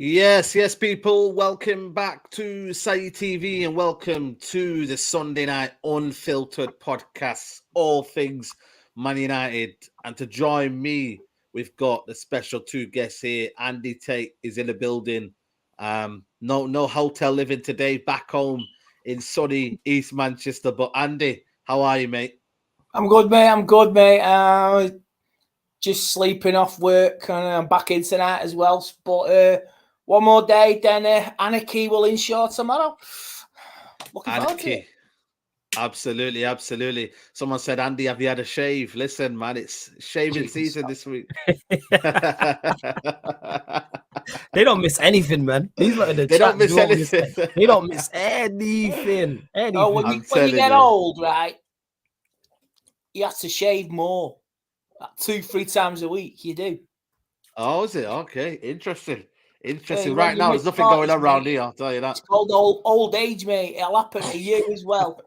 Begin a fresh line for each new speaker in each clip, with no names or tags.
Yes, people. Welcome back to Sayi TV and welcome to the Sunday Night Unfiltered podcast, all things Man United. And to join me, we've got the special two guests here. Andy Tate is in the building. No hotel living today, back home in sunny East Manchester. But Andy, how are you, mate?
I'm good, mate. Just sleeping off work and I'm back in tonight as well. But one more day, then anarchy will ensure tomorrow. Looking forward to it.
Absolutely. Someone said, Andy, have you had a shave? Listen, man, it's shaving season this week.
They don't miss anything, man. These lot in the
They
chat
don't miss anything.
They don't miss anything.
Oh, when you get old, right, you have to shave more. Like 2-3 times a week, you do.
Oh, is it? Okay, interesting.
Hey,
right now, there's nothing going on around here, I'll tell you that.
It's called old age, mate. It'll happen to you as well.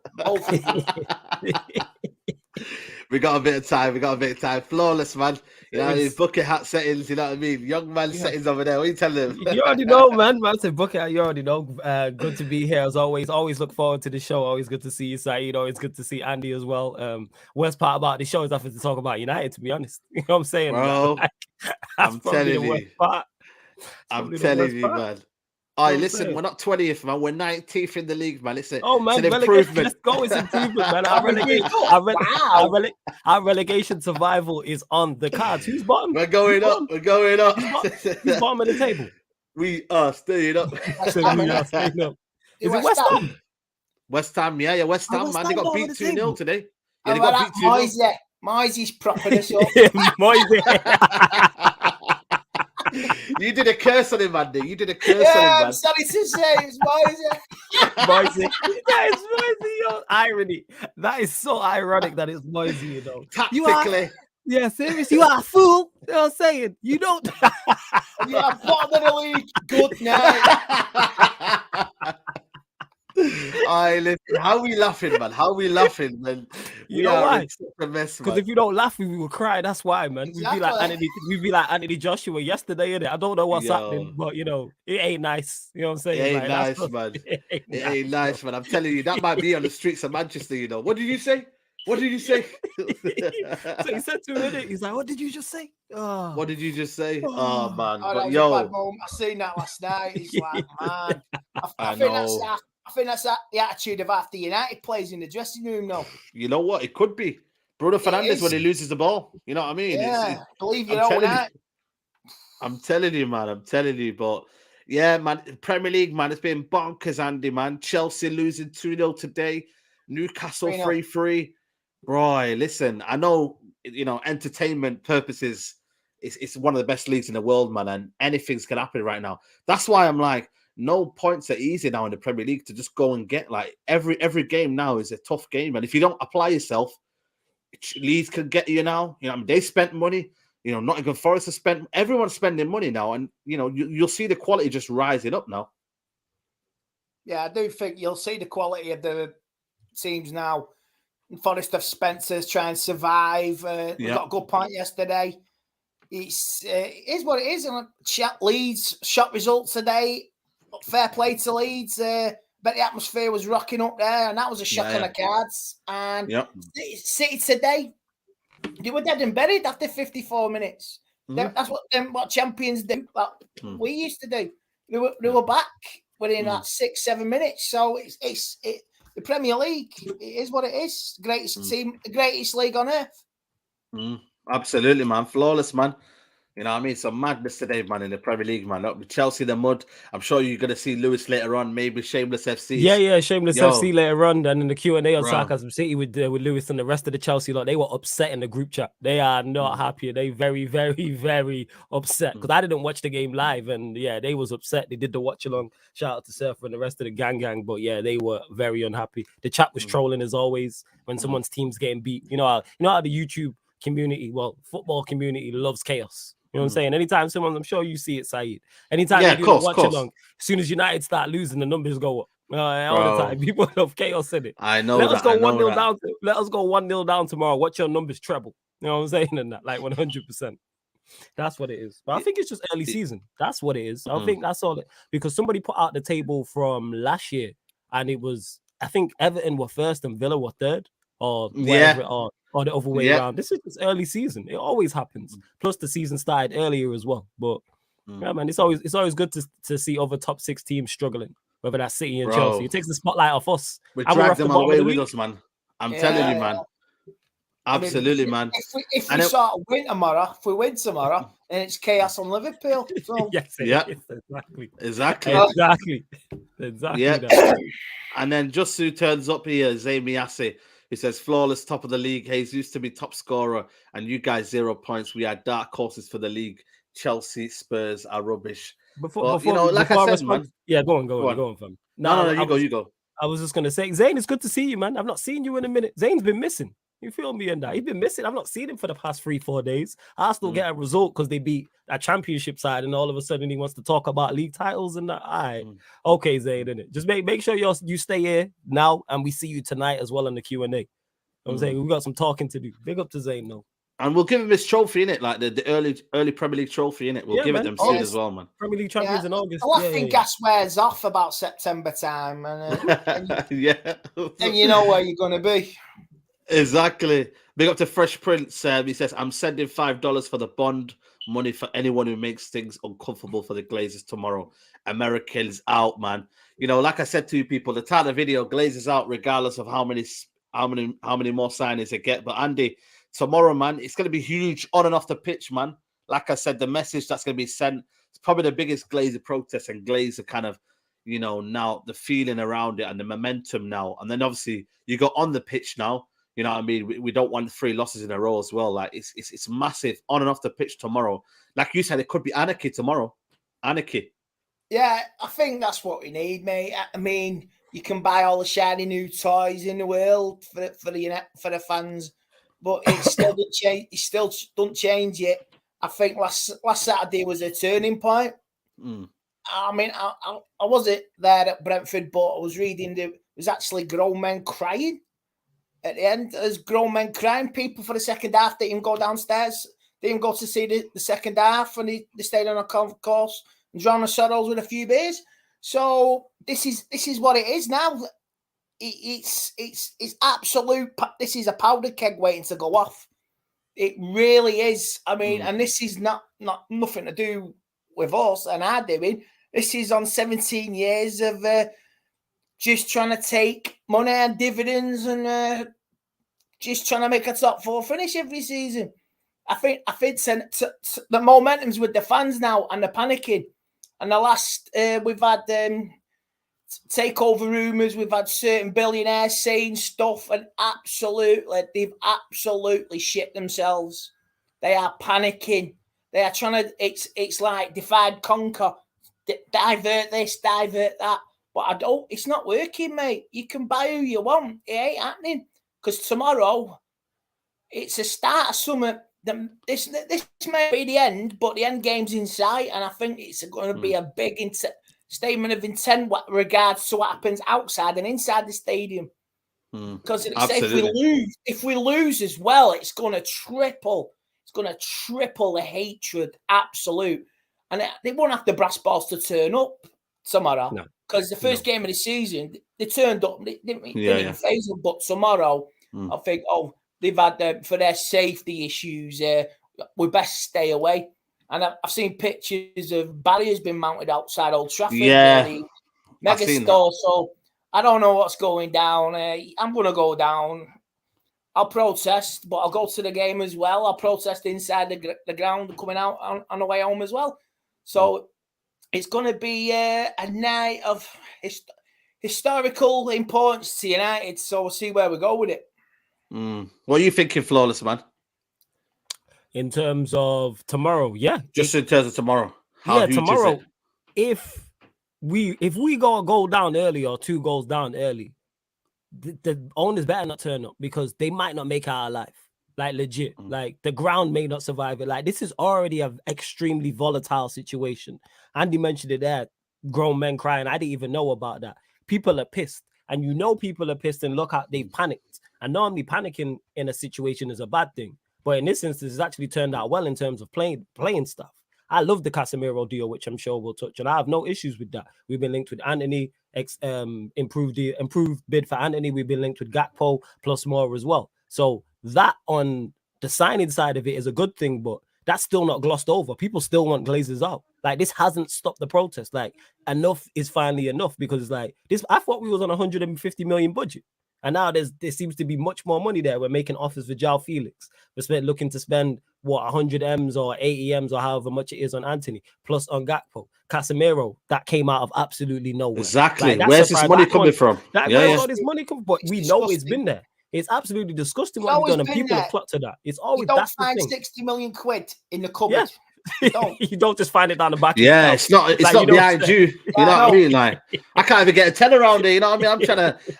We got a bit of time. Flawless, man. You know, his bucket hat settings, you know what I mean? Young man settings over there. What are you telling them?
You already know, man. Man said bucket hat, you already know. Good to be here as always. Always look forward to the show. Always good to see you, Saeed. Always good to see Andy as well. Worst part about the show is having to talk about United, to be honest. You know what I'm saying?
Bro, I'm telling you. I'm telling you, man. All right, listen, we're not 20th, man. We're 19th in the league, man. It's an improvement.
Let's go. It's improvement, man. Our relegation survival is on the cards. Who's bottom?
We're going up.
Who's bottom of the table?
We are staying up.
Is it West Ham?
West Ham, yeah. West Ham, man. They got beat 2-0 today. Yeah, they
got beat 2-0. Moisey's propping us up.
Moisey.
You did a curse on him, Andy. You did a curse on him, man.
I'm sorry to say, it's Moisey.
That is Moisey, yo. Irony. That is so ironic that it's Moisey, you know.
Tactically.
Yeah, seriously, you are a fool. You know what I'm saying? You don't.
You are bottom of the league. Good night.
Listen, how are we laughing, man? How are we laughing, man?
You know why?
Because
if you don't laugh, we will cry. That's why, man.
Exactly.
We'd be like Anthony Joshua yesterday, innit? I don't know what's happening, but you know, it ain't nice. You know what I'm saying?
It ain't nice, man. It ain't nice, man. I'm telling you, that might be on the streets of Manchester, you know. What did you say? So he said
to me, he's like, what did you just say? Oh.
What did you just say? Oh, man.
But I seen that last night. It's like, man. I think that's the attitude of after United plays in the dressing room now.
You know what? It could be. Bruno Fernandes when he loses the ball. You know what I mean?
Yeah, believe you know that.
I'm telling you, man. I'm telling you. But, yeah, man, Premier League, man, it's been bonkers, Andy, man. Chelsea losing 2-0 today. Newcastle 3-3. Bro, listen, I know, you know, entertainment purposes, it's one of the best leagues in the world, man, and anything's can happen right now. That's why I'm like, no points are easy now in the Premier League to just go and get. Like every game now is a tough game, and if you don't apply yourself, Leeds can get you now. You know, I mean, they spent money. You know, Nottingham Forest has spent. Everyone's spending money now, and you know you'll see the quality just rising up now.
Yeah, I do think you'll see the quality of the teams now. Forest of Spencer's trying to survive. We got a good point yesterday. It is what it is. Leeds shot results today. Fair play to Leeds. Bet the atmosphere was rocking up there, and that was a shock on the cards. And City today, they were dead and buried after 54 minutes. That's what champions do. We used to do. They were back within like 6-7 minutes. So it's the Premier League. It is what it is. Greatest team, the greatest league on earth.
Absolutely, man. Flawless, man. You know what I mean? Some madness today, man, in the Premier League, man. Look, Chelsea, the mud. I'm sure you're going to see Lewis later on, maybe Shameless FC.
Yeah, Shameless FC later on. And in the Q&A on Sarcasm City with Lewis and the rest of the Chelsea lot, they were upset in the group chat. They are not happy. They very, very, very upset. Because I didn't watch the game live. And yeah, they was upset. They did the watch along. Shout out to Surfer and the rest of the gang. But yeah, they were very unhappy. The chat was trolling as always when someone's team's getting beat. You know how the YouTube community, football community loves chaos. You know what I'm saying? Anytime someone, I'm sure you see it, Saeed. Anytime you watch along, as soon as United start losing, the numbers go up. All the time. People love chaos in it.
I know.
Let us go 1-0 down. Let us go 1-0 down tomorrow. Watch your numbers treble. You know what I'm saying? And that, like 100%. That's what it is. But I think it's just early season. That's what it is. I think that's all. Because somebody put out the table from last year, and it was, I think Everton were first and Villa were third, or whatever, or the other way around. This is just early season. It always happens. Plus, the season started earlier as well. But yeah, man, it's always good to see other top 6 teams struggling, whether that's City and Chelsea. It takes the spotlight off us.
We drag them away with us, man. I'm telling you, man. Absolutely, man.
If we sort of win tomorrow, if we win tomorrow, and it's chaos on Liverpool. So.
Yes,
exactly.
Yeah.
And then just who turns up here, Zamiasi. He says, flawless, top of the league. Hayes used to be top scorer, and you guys 0 points. We are dark horses for the league. Chelsea, Spurs are rubbish. Before like I said, man.
Yeah, go on, fam.
No, you go.
I was just gonna say, Zane, it's good to see you, man. I've not seen you in a minute. Zane's been missing. You feel me? And that he's been missing. I've not seen him for the past 3-4 days. Arsenal get a result because they beat a championship side, and all of a sudden he wants to talk about league titles and that. All right, okay, Zane, innit? Just make sure you stay here now, and we see you tonight as well in the Q&A. I'm saying we got some talking to do. Big up to Zane, though.
And we'll give him his trophy, innit? Like the early Premier League trophy, innit? We'll give it them soon as well, man.
Premier League champions in August.
Well, I think gas wears off about September time, and and you know where you're going to be.
Exactly. Big up to Fresh Prince. He says, I'm sending $5 for the bond money for anyone who makes things uncomfortable for the Glazers tomorrow. Americans out, man. You know, like I said to you people, the title of the video, Glazers out, regardless of how many more signings they get. But Andy, tomorrow, man, it's going to be huge on and off the pitch, man. Like I said, the message that's going to be sent, it's probably the biggest Glazer protest, and Glazer kind of, you know, now the feeling around it and the momentum now. And then obviously you go on the pitch now. You know what I mean? We don't want 3 losses in a row as well. Like it's massive on and off the pitch tomorrow. Like you said, it could be anarchy tomorrow. Anarchy.
Yeah, I think that's what we need, mate. I mean, you can buy all the shiny new toys in the world for the fans, but it still doesn't change. It still doesn't change it. I think last Saturday was a turning point. I mean, I wasn't there at Brentford, but I was reading there was actually grown men crying. At the end, there's grown men crying. People for the second half, they didn't go downstairs. They didn't go to see the second half, and they stayed on a course and drowned their sorrows with a few beers. So this is what it is now. It's absolute. This is a powder keg waiting to go off. It really is. I mean, and this is not nothing to do with us and our doing. This is on 17 years of just trying to take money and dividends and just trying to make a top 4 finish every season. I think the momentum's with the fans now and the panicking. And the last we've had takeover rumours, we've had certain billionaires saying stuff, and they've absolutely shit themselves. They are panicking. They are trying to. It's like divide, conquer, divert this, divert that. But it's not working, mate. You can buy who you want. It ain't happening. Because tomorrow, it's a start of summer. This may be the end, but the end game's in sight. And I think it's going to be a big statement of intent with regards to what happens outside and inside the stadium. Because if we lose as well, it's going to triple. It's going to triple the hatred. Absolute. And they won't have the brass balls to turn up tomorrow. No. Because the first game of the season, they turned up. They didn't even phase them. But tomorrow, I think, they've had for their safety issues. We best stay away. And I've seen pictures of barriers being mounted outside Old Trafford.
Yeah,
mega store. So I don't know what's going down. I'm going to go down. I'll protest, but I'll go to the game as well. I'll protest inside the ground, coming out on the way home as well. So it's going to be a night of historical importance to United. So we'll see where we go with it.
What are you thinking, Flawless, man?
In terms of tomorrow,
just in terms of tomorrow.
Tomorrow, if we go a goal down early or 2 goals down early, the owners better not turn up, because they might not make it out alive. Like legit, like the ground may not survive it. Like this is already an extremely volatile situation. Andy mentioned it there, grown men crying. I didn't even know about that. People are pissed, and people are pissed, and look how they've panicked. And normally panicking in a situation is a bad thing. But in this instance, it's actually turned out well in terms of playing stuff. I love the Casemiro deal, which I'm sure we'll touch on. I have no issues with that. We've been linked with Anthony, improved bid for Anthony. We've been linked with Gakpo plus more as well. So that on the signing side of it is a good thing, but that's still not glossed over. People still want Glazers out. Like, this hasn't stopped the protest. Like, enough is finally enough, because like this, I thought we was on 150 million budget. And now there seems to be much more money there. We're making offers for João Felix. We're looking to spend, 100 M's or 80 M's or however much it is on Anthony, plus on Gakpo. Casemiro, that came out of absolutely nowhere.
Exactly. Like, where's this money coming from?
Where's all this money coming from? But we know it's been there. It's absolutely disgusting what we've done, and people have plot to that. It's always, that's the thing.
You don't find 60 million quid in the cupboard. Yeah.
You don't just find it down the back.
Yeah, it's not behind you. You know what I mean? Like, I can't even get a tenner around here. You know what I mean?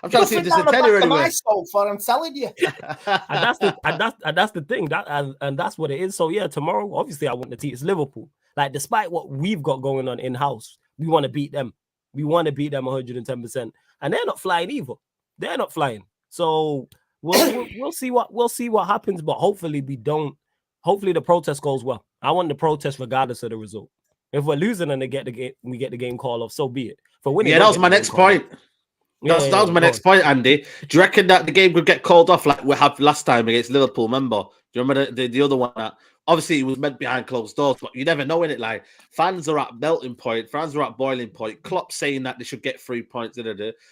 I'm trying to see if there's a tenner anywhere.
I'm telling you.
and that's the thing. And that's what it is. So yeah, tomorrow, obviously, I want the team. It's Liverpool. Like, despite what we've got going on in house, we want to beat them. We want to beat them 110%. And they're not flying either. They're not flying. So we'll see what happens. But hopefully we don't. Hopefully the protest goes well. I want the protest regardless of the result. If we're losing and we get the game call off, so be it. For winning,
that was my next point. That was my next point, Andy. Do you reckon that the game could get called off like we have last time against Liverpool? Remember? Do you remember the other one? That obviously it was meant behind closed doors, but you never know, innit? Like, fans are at melting point, fans are at boiling point. Klopp saying that they should get 3 points,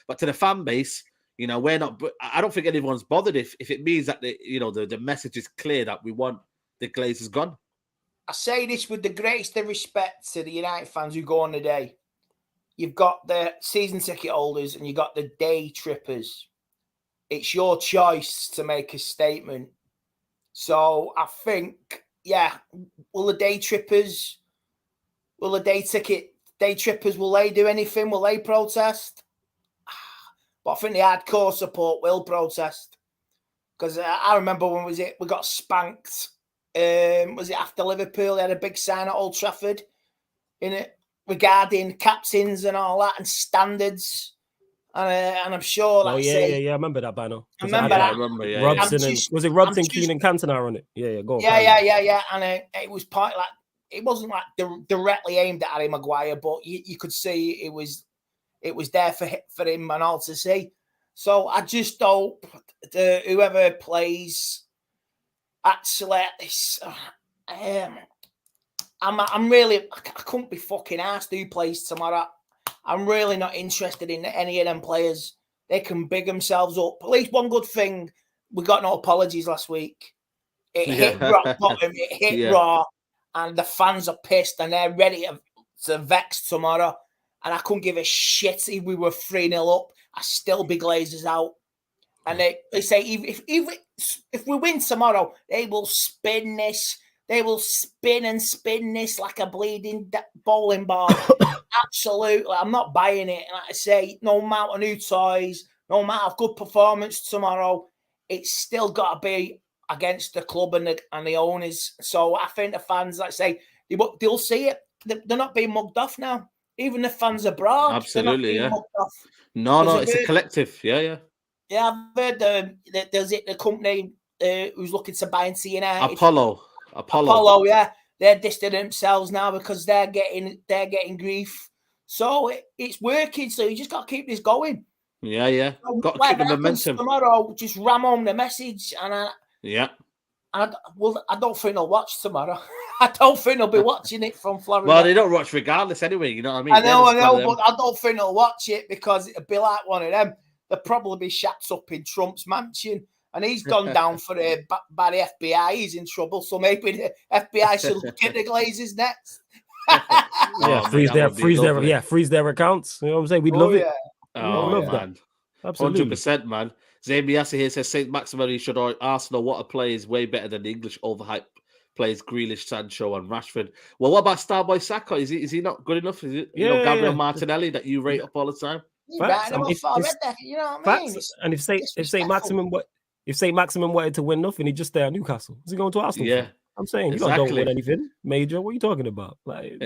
but to the fan base, we're not. I don't think anyone's bothered if it means that the message is clear that we want the Glazers gone.
I say this with the greatest of respect to the United fans who go on the day. You've got the season ticket holders and you've got the day trippers. It's your choice to make a statement. So I think, will the day trippers, will they do anything? Will they protest? But I think the hardcore support will protest. Because I remember when we got spanked. Was it after Liverpool? They had a big sign at Old Trafford in it regarding captains and all that and standards. And I'm sure.
Like I remember that banner.
I remember that.
Robson was it Robson, Keane, and Cantona on it? Yeah. Go on.
Yeah. And it was part like it wasn't like directly aimed at Harry Maguire, but you could see it was there for him and all to see. So I just hope whoever plays. Actually, I'm really. I couldn't be fucking asked who plays tomorrow. I'm really not interested in any of them players. They can big themselves up. At least one good thing, we got no apologies last week. It hit rock bottom. It hit raw, and the fans are pissed and they're ready to vex tomorrow. And I couldn't give a shit if we were 3-0 up. I still be Glazers out. And they say if we win tomorrow, they will spin this. They will spin and spin this like a bleeding bowling ball. Absolutely. I'm not buying it. Like I say, no amount of new toys, no amount of good performance tomorrow, it's still got to be against the club and the owners. So I think the fans, like I say, they'll see it. They're not being mugged off now. Even the fans abroad.
Absolutely, No, it's a collective. Yeah.
Yeah, I've heard there's the company who's looking to buy into United.
Apollo,
yeah. They're distant themselves now because they're getting grief. So it's working, so you just got to keep this going.
Yeah.
So
got to keep the momentum.
Tomorrow, just ram home the message. I don't think they'll watch tomorrow. I don't think they'll be watching it from Florida.
Well, they don't watch regardless anyway, you know what I mean?
I know, but I don't think they'll watch it because it'll be like one of them. They'll probably be shacked up in Trump's mansion. And he's gone down by the FBI. He's in trouble. So maybe the FBI should look at the Glazers next.
Freeze their accounts. You know what I'm saying? We'd love it.
Love
that. Absolutely.
100%, man. Zamiasa here says St. Maximin should Arsenal. What a play is way better than the English overhyped players Grealish, Sancho, and Rashford. Well, what about Starboy Saka? Is he not good enough? Is it Gabriel Martinelli that you rate up all the time?
You know what I mean?
And if St. Maximin wanted to win nothing, he'd just stay at Newcastle. Is he going to Arsenal?
Yeah.
I'm saying you don't win anything major. What are you talking about? Like,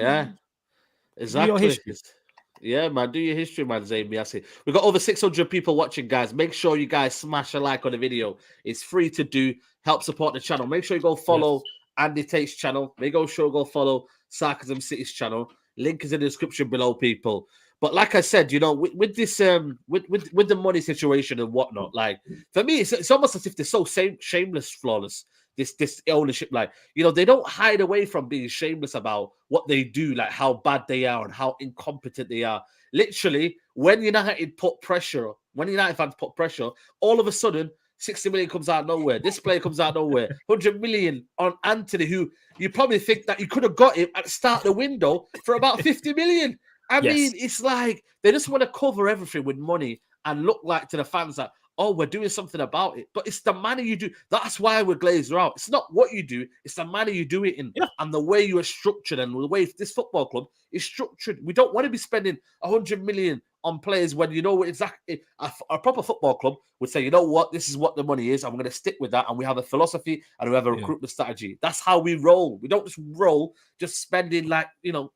exactly. Yeah, man. Do your history, man, Zayn Miasi. We've got over 600 people watching, guys. Make sure you guys smash a like on the video. It's free to do. Help support the channel. Make sure you go follow Andy Tate's channel. Make sure go follow Sarcasm City's channel. Link is in the description below, people. But like I said, you know, with this with the money situation and whatnot, like for me, it's almost as if they're so shameless, flawless. This ownership, like, you know, they don't hide away from being shameless about what they do, like how bad they are and how incompetent they are. Literally, when United fans put pressure, all of a sudden 60 million comes out of nowhere. This player comes out of nowhere. 100 million on Anthony, who you probably think that you could have got him at the start of the window for about 50 million. I mean, it's like they just want to cover everything with money and look like to the fans that, oh, we're doing something about it. But it's the manner you do. That's why we're Glazer out. It's not what you do. It's the manner you do it in and the way you are structured and the way this football club is structured. We don't want to be spending 100 million on players when you know exactly a proper football club would say, you know what, this is what the money is. I'm going to stick with that. And we have a philosophy and we have a recruitment strategy. That's how we roll. We don't just roll, just spending like, you know,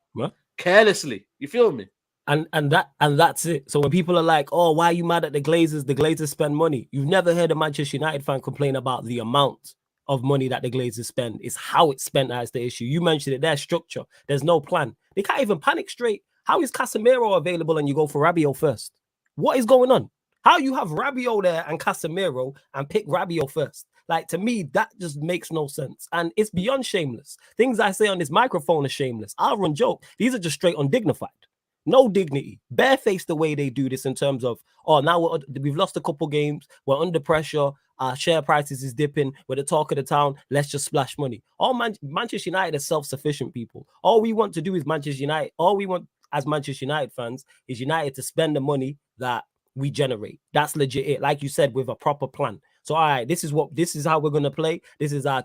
carelessly. You feel me?
And that's it. So when people are like, oh, why are you mad at the Glazers? The Glazers spend money. You've never heard a Manchester United fan complain about the amount of money that the Glazers spend. It's how it's spent that's the issue. You mentioned it, their structure. There's no plan. They can't even panic straight. How is Casemiro available and you go for Rabiot first? What is going on? How you have Rabiot there and Casemiro and pick Rabiot first? Like, to me, that just makes no sense. And it's beyond shameless. Things I say on this microphone are shameless. I'll run joke. These are just straight undignified. No dignity, barefaced the way they do this in terms of, oh, now we've lost a couple games, we're under pressure, our share prices is dipping, we're the talk of the town, let's just splash money. Manchester United are self-sufficient people. All we want to do is Manchester United, all we want as Manchester United fans is United to spend the money that we generate. That's legit it, like you said, with a proper plan. So, all right, this is how we're going to play. This is our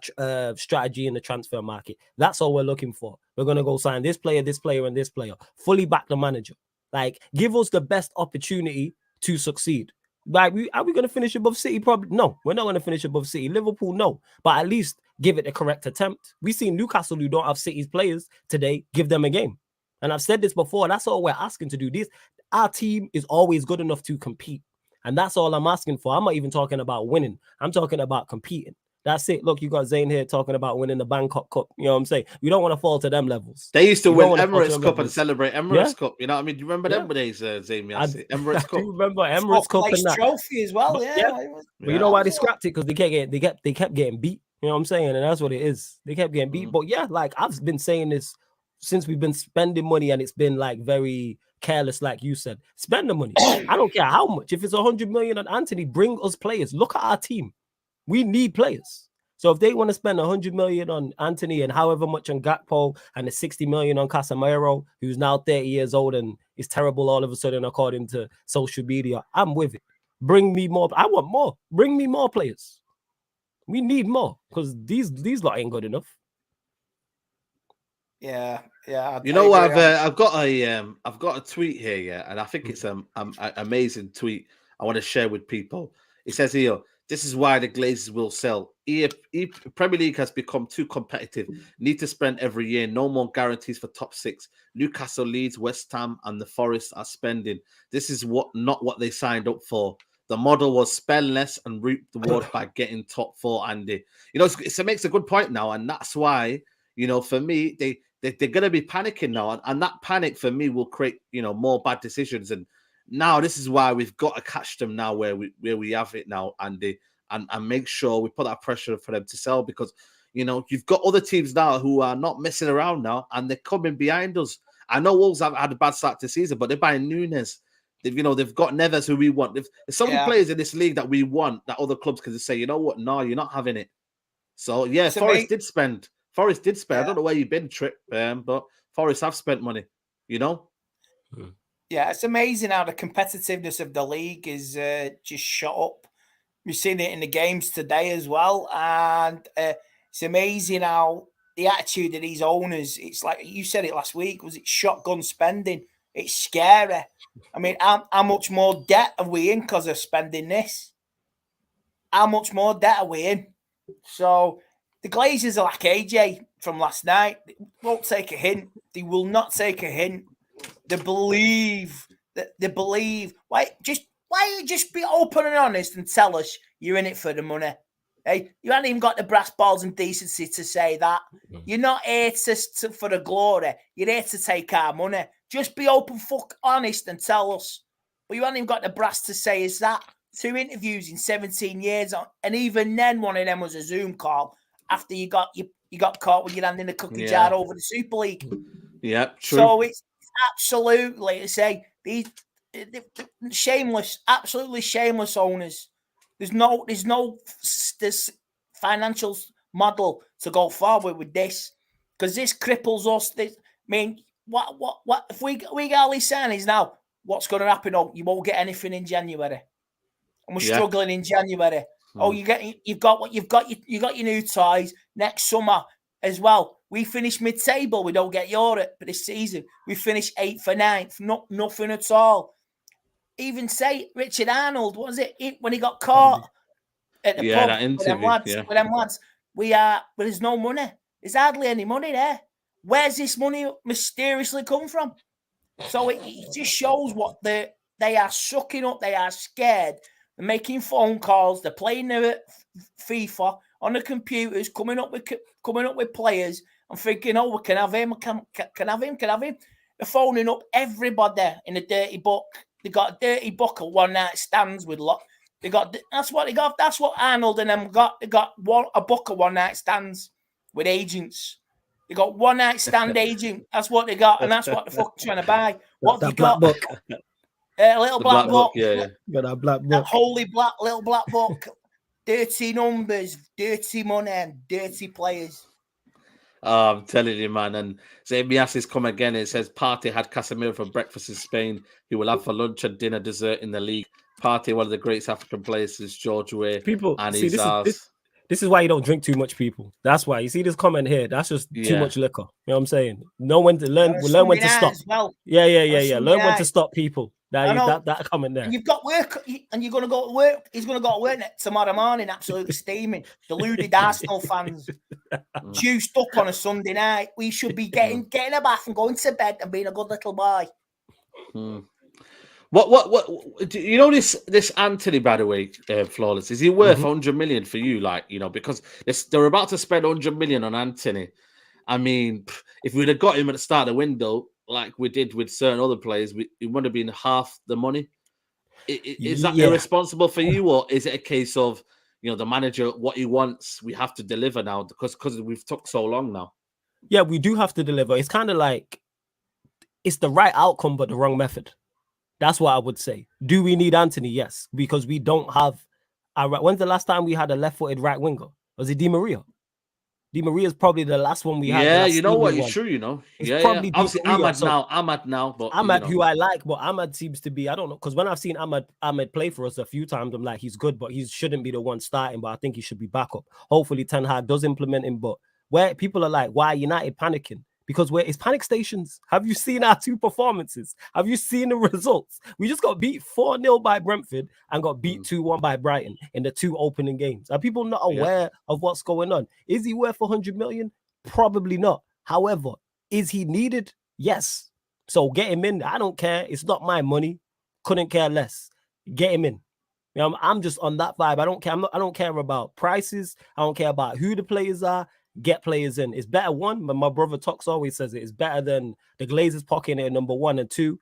strategy in the transfer market. That's all we're looking for. We're going to go sign this player, and this player. Fully back the manager. Like, give us the best opportunity to succeed. Like, are we going to finish above City? Probably no. We're not going to finish above City. Liverpool, no. But at least give it the correct attempt. We see Newcastle, who don't have City's players today, give them a game. And I've said this before. That's all we're asking to do. Our team is always good enough to compete. And that's all I'm asking for. I'm not even talking about winning. I'm talking about competing. That's it. Look, you got Zayn here talking about winning the Bangkok Cup. You know what I'm saying? We don't want to fall to them levels.
They used to win Emirates Cup and celebrate Emirates Cup. You know what I mean? Do you remember them days, Zayn? Emirates Cup.
I do remember Emirates Cup and that
trophy as well.
But you know why they scrapped it? Because they kept getting beat. You know what I'm saying? And that's what it is. They kept getting beat. But yeah, like I've been saying this since we've been spending money, and it's been like very careless, like you said. Spend the money. I don't care how much. If it's 100 million on Anthony, bring us players. Look at our team. We need players. So if they want to spend 100 million on Anthony and however much on Gakpo and the 60 million on Casemiro, who's now 30 years old and is terrible all of a sudden according to social media, I'm with it. Bring me more. I want more. Bring me more players. We need more because these lot ain't good enough.
Yeah.
You know, I've got a tweet here, and I think it's an amazing tweet. I want to share with people. It says here, this is why the Glazers will sell. Premier League has become too competitive. Need to spend every year. No more guarantees for top six. Newcastle, Leeds, West Ham, and the Forest are spending. This is not what they signed up for. The model was spend less and reap the reward by getting top four. Andy, you know, it makes a good point now, and that's why, you know, for me, they're going to be panicking now, and that panic for me will create, you know, more bad decisions. And now this is why we've got to catch them now where we have it now, and make sure we put that pressure for them to sell, because, you know, you've got other teams now who are not messing around now, and they're coming behind us. I know Wolves have had a bad start to the season, but they're buying Nunes. They've got Neves, who we want. There's so many players in this league that we want, that other clubs can just say, you know what, no, you're not having it. So yeah, Forest did spend. Yeah. I don't know where you've been, Trip, but Forest have spent money, you know?
Yeah, it's amazing how the competitiveness of the league is just shot up. We've seen it in the games today as well. And it's amazing how the attitude of these owners, it's like you said it last week, was it shotgun spending? It's scary. I mean, how much more debt are we in because of spending this? How much more debt are we in? So the Glazers are like AJ from last night. They won't take a hint. They will not take a hint. They believe. Why you just be open and honest and tell us you're in it for the money? Hey, you haven't even got the brass balls and decency to say that. You're not here for the glory. You're here to take our money. Just be open, honest, and tell us. But you haven't even got the brass to say is that. 2 interviews in 17 years, and even then, one of them was a Zoom call after you got caught with your hand in the cookie jar over the Super League.
Yeah, true.
So it's absolutely to say these shameless, absolutely shameless owners. There's this financial model to go forward with this because this cripples us. What if we get all these signings now? What's going to happen? Oh, you won't get anything in January, and we're struggling in January. Oh, you've got your new toys next summer as well. We finish mid-table. We don't get Europe for this season. We finish 8th or 9th. Nothing at all. Even say Richard Arnold, what was it when he got caught at the pub
that interview,
with them lads? There's no money. There's hardly any money there. Where's this money mysteriously come from? So it just shows what they are sucking up. They are scared. They're making phone calls. They're playing their FIFA on the computers, coming up with players and thinking, oh, we can have him, can have him. They're phoning up everybody in a dirty book. They got a dirty book of one night stands with lot. That's what they got. That's what Arnold and them got. They got a book of one night stands with agents. They got one night stand agent. That's what they got, and that's what they're fucking trying to buy. What they got?
Book.
A little black book.
Yeah.
Got that black book.
That holy little black book. Dirty numbers, dirty money, and dirty players.
I'm telling you, man. And Miasis come again. It says Partey had Casemiro for breakfast in Spain. He will have for lunch and dinner, dessert in the league. Partey, one of the greatest African players since George Weah.
People,
and
see, this is why you don't drink too much, people. That's why you see this comment here. That's just too much liquor. You know what I'm saying? Know when to learn. Learn when to stop.
Well.
Yeah. Learn when to stop, people. That comment there.
And you've got work, and you're going to go to work. He's going to go to work tomorrow morning, absolutely steaming. Deluded Arsenal fans, juiced up on a Sunday night. We should be getting a bath and going to bed and being a good little boy.
What do you know this Anthony, by the way, Flawless, is he worth 100 million for you? Like, you know, because they're about to spend 100 million on Anthony. I mean, if we'd have got him at the start of the window, like we did with certain other players, it would have been half the money. Is that irresponsible for you, or is it a case of, you know, the manager, what he wants, we have to deliver now because we've took so long now?
Yeah, we do have to deliver. It's kind of like it's the right outcome, but the wrong method. That's what I would say. Do we need Anthony? Yes, because we don't have. When's the last time we had a left-footed right winger? Was it Di Maria? Di Maria is probably the last one we had.
Yeah, you know what? It's true, you know. Probably obviously Ahmad now, but
Ahmad, you know, who I like, but Ahmad seems to be, I don't know, because when I've seen Ahmad play for us a few times, I'm like, he's good, but he shouldn't be the one starting. But I think he should be backup. Hopefully, Ten Hag does implement him. But where people are like, why are United panicking? Because it's panic stations. Have you seen our 2 performances? Have you seen the results? We just got beat 4-0 by Brentford and got beat 2-1 by Brighton in the 2 opening games. Are people not aware of what's going on? Is he worth 100 million? Probably not. However, is he needed? Yes. So get him in. I don't care. It's not my money. Couldn't care less. Get him in. You know, I'm just on that vibe. I don't care. I don't care about prices. I don't care about who the players are. Get players in. It's better, one, but my brother Tox always says it's better than the Glazers pocketing it number 1 and 2.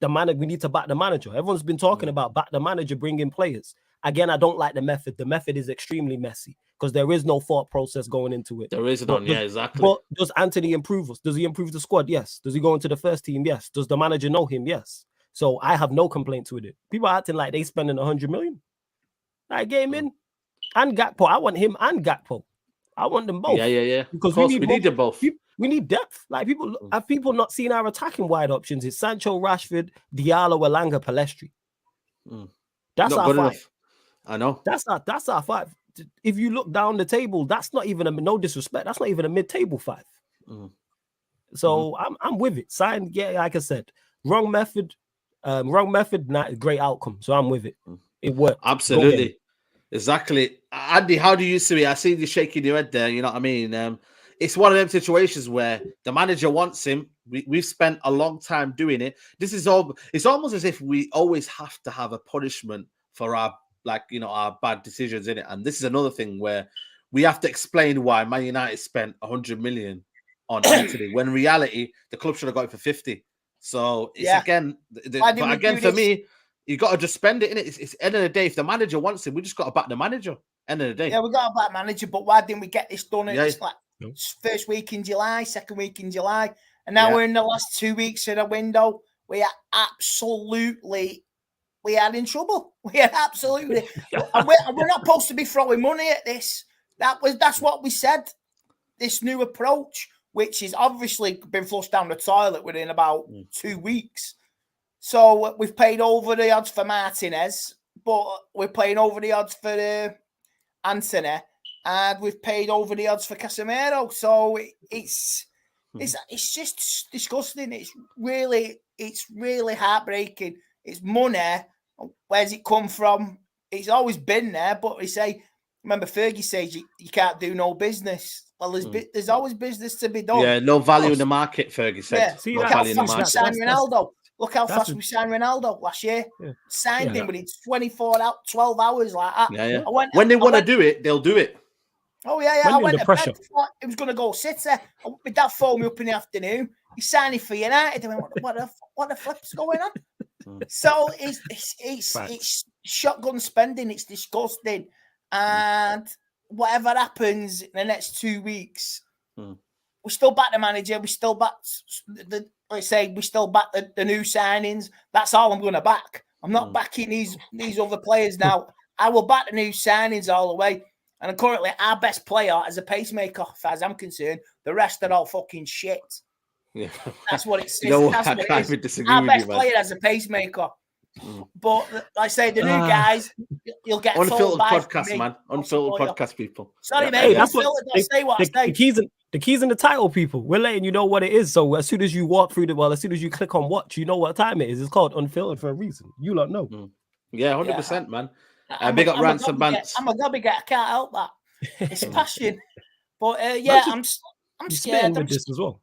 We need to back the manager. Everyone's been talking about back the manager, bring in players. Again, I don't like the method. The method is extremely messy because there is no thought process going into it.
There is none, exactly.
But does Anthony improve us? Does he improve the squad? Yes. Does he go into the first team? Yes. Does the manager know him? Yes. So I have no complaints with it. People are acting like they spending 100 million. I get him in and Gakpo. I want him and Gakpo. I want them both.
Yeah.
Because we need them both. We need depth. Like have people not seen our attacking wide options? It's Sancho, Rashford, Diallo, Elanga, Palestri. That's not our 5. Enough.
I know.
That's our 5. If you look down the table, that's not even no disrespect. That's not even a mid-table 5. So I'm with it. Sign, like I said, wrong method, not great outcome. So I'm with it. It worked.
Absolutely. Exactly. Andy, how do you see it? I see you shaking your head there. You know what I mean? It's one of them situations where the manager wants him We've spent a long time doing it. It's almost as if we always have to have a punishment for our our bad decisions in it. And this is another thing where we have to explain why Man United spent 100 million on Anthony when in reality the club should have got it for 50. So it's again, but again for me, you got to just spend it in it. It's end of the day. If the manager wants him, we just got to back the manager. End of the day.
Yeah, we got to back manager. But why didn't we get this done? It's like first week in July, second week in July, and now we're in the last 2 weeks of the window. We are in trouble. We are absolutely, and we're not supposed to be throwing money at this. That's what we said. This new approach, which is obviously been flushed down the toilet within about 2 weeks. So we've paid over the odds for Martinez, but we're paying over the odds for Anthony, and we've paid over the odds for Casemiro. So it's just disgusting. It's really heartbreaking. It's money. Where's it come from? It's always been there, but remember Fergie says you can't do no business. Well, there's always business to be done.
Yeah, no value in the market, Fergie said.
Yeah. Look how fast we signed Ronaldo. Look how fast we signed Ronaldo last year. Yeah. Signed him within 12 hours like that.
Yeah. When they want to do it, they'll do it.
Oh, yeah. I went to bed. It was going to go City. My dad phoned me up in the afternoon. He's signing for United. I went, what the flip's going on? So it's shotgun spending. It's disgusting. And whatever happens in the next 2 weeks, we still back the manager. We still back the new signings. That's all I'm going to back. I'm not backing these other players now. I will back the new signings all the way. And currently, our best player as a pacemaker, as far as I'm concerned. The rest are all fucking shit. Yeah. That's what it's. Our best player as a pacemaker. But like I say, the new guys, you'll get
Unfiltered podcast, man. Unfiltered podcast people.
Sorry, mate.
Hey, that's what say. The keys in the title, people. We're letting you know what it is. So as soon as you walk through as soon as you click on watch, you know what time it is. It's called Unfiltered for a reason. You don't know.
Yeah, 100%, man. Big up Rants and Bants.
I'm a gobby I can't help that. It's passion. But I'm scared
with this as well.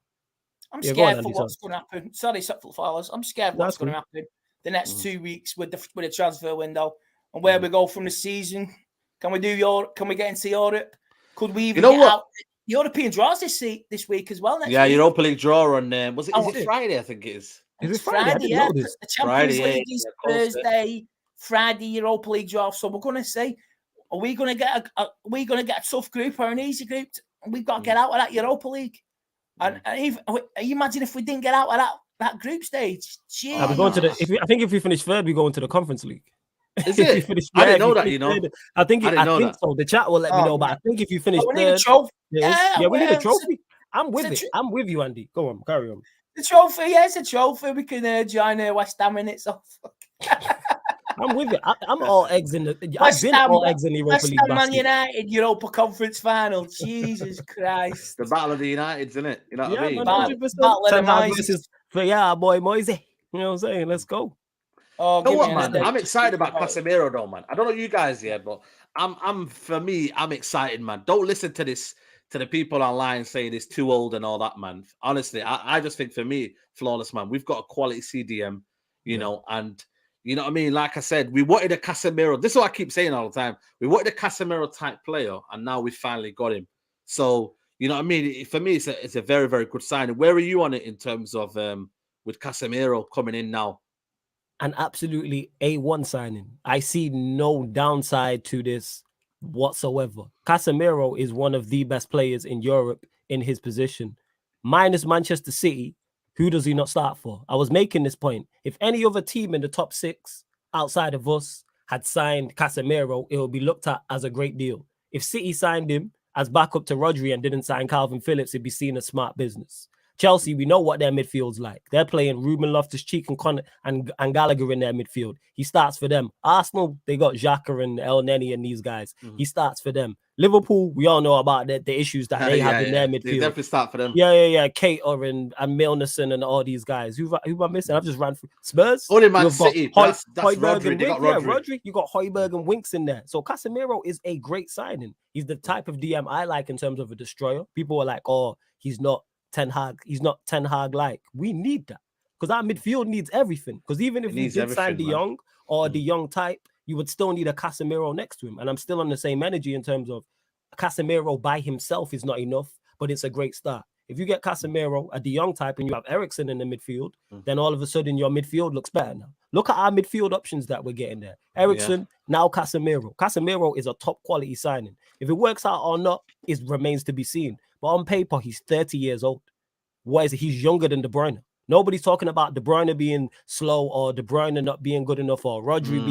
I'm scared for what's going to happen. Sorry, followers. I'm scared what's going to happen the next 2 weeks with the transfer window and where we go from the season. Can we do Europe? Can we get into Europe? Could we even get out? European draws this week as well. Next week.
Europa League draw on is it Friday? I think it is.
Is it Friday? Yeah,
the Champions League is Thursday. Friday Europa League draw. So we're going to say, are we going to get a tough group or an easy group? We've got to get out of that Europa League. And you imagine if we didn't get out of that group stage.
We're going to I think if we finish third, we go into the Conference League.
Is it? I didn't know that.
Third, I think so. The chat will let me know, but I think if you finish third,
we need a trophy.
We need a trophy. I'm with it. I'm with you, Andy. Go on, carry on.
The trophy, it's a trophy. We can join West Ham in it. So
I'm with it. I'm all eggs in the. I've been all eggs in the Europa League.
Man United Europa Conference final. Jesus Christ!
The battle of the Uniteds, isn't it? You know what I mean?
100%. Boy Moise. You know what I'm saying? Let's go.
Oh, you know what, man? I'm excited about Casemiro, though, man. I don't know you guys yet, but I'm excited, man. Don't listen to the people online saying it's too old and all that, man. Honestly, I just think for me, flawless, man. We've got a quality CDM, you know, and you know what I mean? Like I said, we wanted a Casemiro. This is what I keep saying all the time. We wanted a Casemiro type player, and now we finally got him. So, you know what I mean? For me, it's a very, very good sign. Where are you on it in terms of with Casemiro coming in now?
An absolutely A1 signing. I see no downside to this whatsoever. Casemiro is one of the best players in Europe in his position. Minus Manchester City, who does he not start for? I was making this point. If any other team in the top 6 outside of us had signed Casemiro, it would be looked at as a great deal. If City signed him as backup to Rodri and didn't sign Calvin Phillips, it'd be seen as smart business. Chelsea, we know what their midfield's like. They're playing Ruben Loftus-Cheek and Gallagher in their midfield. He starts for them. Arsenal, they got Xhaka and El Neni and these guys. He starts for them. Liverpool, we all know about the issues that they have in their midfield.
They definitely start for them.
Yeah. Keita and Milnerson and all these guys. Who am I missing? I've just ran through Spurs.
Only Man City. That's Rodri. They got Rodri.
Rodri. You got Højbjerg and Winks in there. So Casemiro is a great signing. He's the type of DM I like in terms of a destroyer. People are like, oh, he's not Ten Hag. He's not Ten Hag like. We need that because our midfield needs everything. Because even if we did sign De Jong or De Jong type, you would still need a Casemiro next to him. And I'm still on the same energy in terms of Casemiro by himself is not enough, but it's a great start. If you get Casemiro, a De Jong type, and you have Eriksen in the midfield, then all of a sudden your midfield looks better now. Look at our midfield options that we're getting there. Eriksen, now Casemiro. Casemiro is a top quality signing. If it works out or not, it remains to be seen. But on paper, he's 30 years old. What is it? He's younger than De Bruyne. Nobody's talking about De Bruyne being slow or De Bruyne not being good enough or Rodri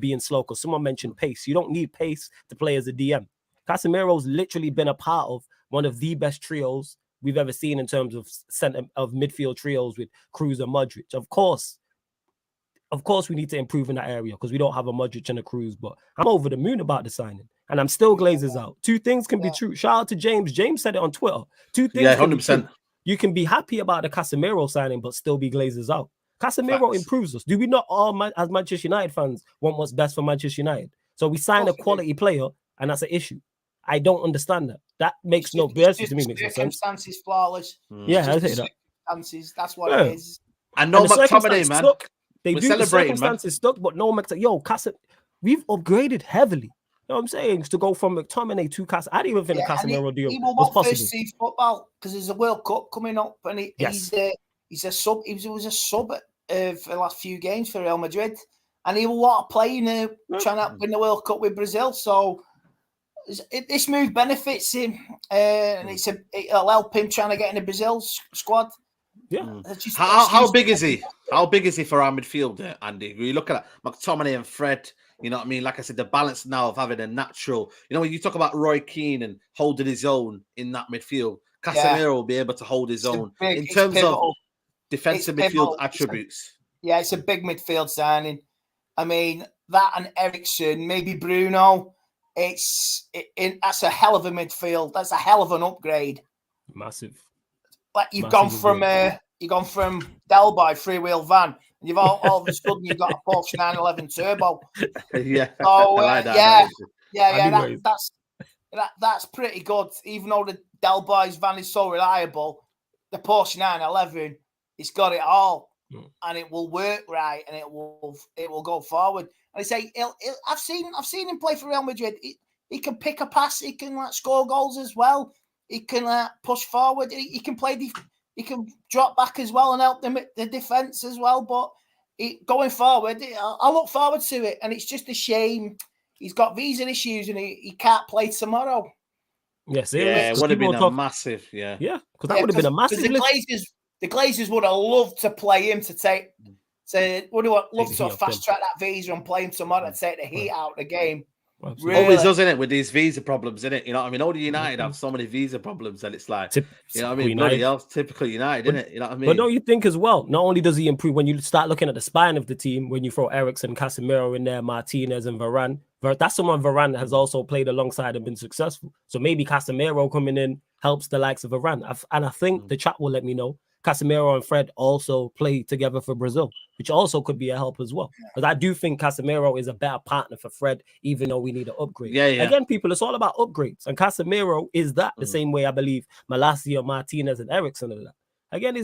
being slow because someone mentioned pace. You don't need pace to play as a DM. Casemiro's literally been a part of one of the best trios we've ever seen in terms of center of midfield trios with Kroos and Modric. Of course, we need to improve in that area because we don't have a Modric and a Kroos, but I'm over the moon about the signing. And I'm still Glazers out. Two things can be true. Shout out to James. James said it on Twitter. Two things. Yeah, 100%. You can be happy about the Casemiro signing, but still be Glazers out. Casemiro improves us. Do we not all, as Manchester United fans, want what's best for Manchester United? So we sign a quality player, and that's an issue. I don't understand that. That makes no sense to me. Makes no sense.
Circumstances flawless.
Yeah, I say that.
Circumstances. That's what it is.
And no McTominay, man.
We're celebrating, circumstances stuck, but no McTominay. We've upgraded heavily. You know what I'm saying? To go from McTominay to Casemiro. I didn't even think the Casemiro deal was possible. First
team football because there's a World Cup coming up, and he's a sub. He was a sub for the last few games for Real Madrid, and he will want to play trying to win the World Cup with Brazil. So this move benefits him, and it'll help him trying to get in the Brazil squad.
Yeah.
How big is he? How big is he for our midfield, Andy? You look at McTominay and Fred. You know what I mean? Like I said, the balance now of having a natural, when you talk about Roy Keane and holding his own in that midfield, Casemiro will be able to hold his own in terms of defensive midfield attributes.
It's a big midfield signing. I mean, that and Eriksen, maybe Bruno, that's a hell of a midfield. That's a hell of an upgrade.
Massive.
Like you've gone from Delby freewheel van. You've all of a sudden you've got a Porsche 911 turbo.
Yeah.
So like that. That's pretty good. Even though the Delby's van is so reliable, the Porsche 911, it's got it all, and it will work right, and it will go forward. And I say, I've seen him play for Real Madrid. He can pick a pass. He can score goals as well. He can push forward. He can play. He can drop back as well and help them with the defense as well. But going forward, I look forward to it. And it's just a shame he's got visa issues and he can't play tomorrow.
Yes,
it would have been a massive, because
that would have been a massive.
The Glazers would have loved to play him would have loved to fast track that visa and play him tomorrow to take the heat out of the game.
Really? Always does, it, with these visa problems, innit? You know what I mean? All the United have so many visa problems that it's like, you know what I mean? Bloody hell, typical United, innit? You know what I mean?
But don't you think as well, not only does he improve when you start looking at the spine of the team, when you throw Eriksen, Casemiro in there, Martinez and Varane, that's someone Varane has also played alongside and been successful. So maybe Casemiro coming in helps the likes of Varane. And I think the chat will let me know Casemiro and Fred also play together for Brazil, which also could be a help as well. Because I do think Casemiro is a better partner for Fred, even though we need an upgrade. Again, people, it's all about upgrades. And Casemiro is that the same way I believe Malacia, Martinez, and Eriksen are that. Again,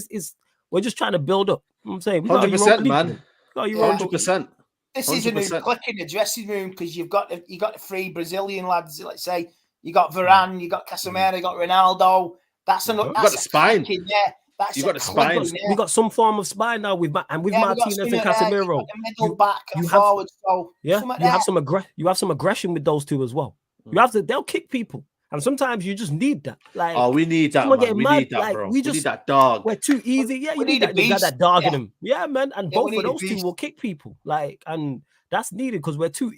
we're just trying to build up. You know what I'm saying?
100%, man. 100%.
This is a new click in the dressing room because you got the three Brazilian lads. Let's say you got Varane, you got Casemiro, you got Ronaldo. That's enough.
You've got the spine.
You
got the spine.
We got some form of spine now with Martinez and Casemiro.
Middle back and forward. So
you have some aggression with those two as well. They'll kick people, and sometimes you just need that. Like,
we need that. Man. We need that, bro. We need that dog.
We're too easy. Yeah, you need that dog in them. Yeah, man. And both of those two will kick people. Like, and that's needed because we're too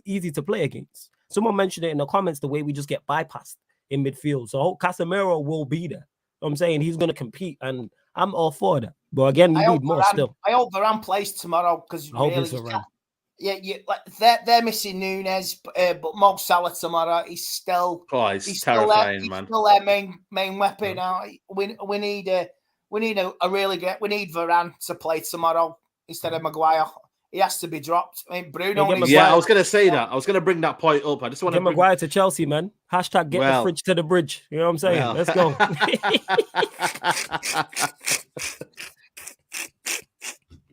easy to play against. Someone mentioned it in the comments the way we just get bypassed in midfield. So Casemiro will be there. I'm saying he's going to compete, and I'm all for that. But again, we need more still.
I hope Varane plays tomorrow because they're missing Nunes, but Mo Salah tomorrow. He's still
terrifying, man.
He's still their main weapon now. We need a really great. We need Varane to play tomorrow instead of Maguire. he has to be dropped. I mean, Bruno.
Yeah, I was going to say that. I was going to bring that point up. I just want to
get Maguire to Chelsea, man. Hashtag get the fridge to the bridge. You know what I'm saying? Let's go.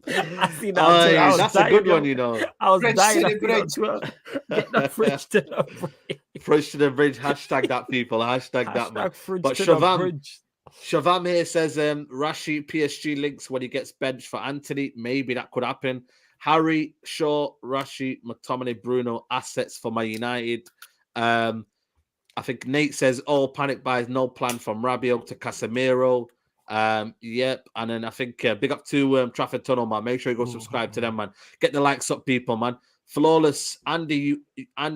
I see that.
That's a good one, you know.
I was dying. Get the fridge to the bridge.
Fridge to the bridge. Hashtag that, people. Hashtag that, man. But Shavam here says Rashi PSG links when he gets benched for Anthony. Maybe that could happen. Harry, Shaw, Rashi, McTominay, Bruno, assets for Man United. I think Nate says all panic buys, no plan from Rabiot to Casemiro. Yep. And then I think big up to Trafford Tunnel, man. Make sure you go subscribe to them, man. Get the likes up, people, man. Flawless. Andy,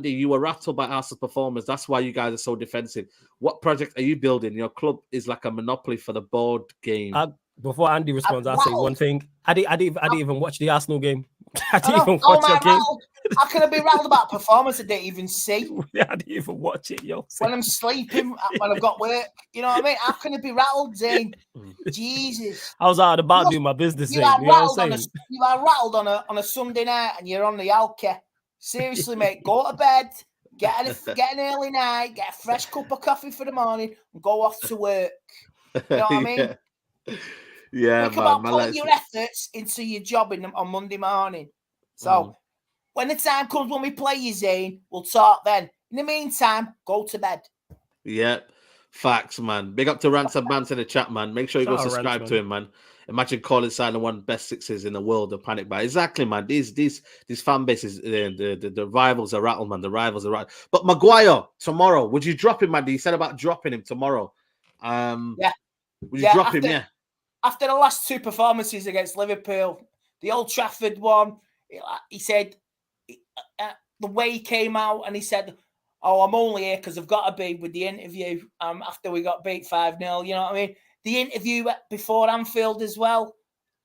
you were rattled by Arsenal's performance. That's why you guys are so defensive. What project are you building? Your club is like a monopoly for the board game.
Before Andy responds, I'll say one thing. I didn't even watch the Arsenal game. I didn't even watch the game.
How can I be rattled about performance I didn't even see?
I didn't even watch it, yo.
When I'm sleeping, when I've got work, you know what I mean? How can I be rattled, Zane? Jesus.
I was out and about doing my business. You are
rattled on a Sunday night and you're on the Alke. Seriously, mate, go to bed, get an early night, get a fresh cup of coffee for the morning, and go off to work. You know what I mean?
Yeah,
think about putting your efforts into your job on Monday morning. So when the time comes when we play you, Zane, we'll talk then. In the meantime, go to bed.
Yeah, facts, man. Big up to Ransom Bants in the chat, man. Make sure you go subscribe to him, man. Imagine calling signing one best sixes in the world of panic buy. Exactly, man. These fan bases, the rivals are rattled, man. The rivals are rattled. But Maguire tomorrow, would you drop him, man? You said about dropping him tomorrow.
Yeah.
Would you drop him? Yeah.
After the last two performances against Liverpool, the Old Trafford one, he said the way he came out and he said, "Oh, I'm only here because I've got to be," with the interview after we got beat 5-0. You know what I mean? The interview before Anfield as well,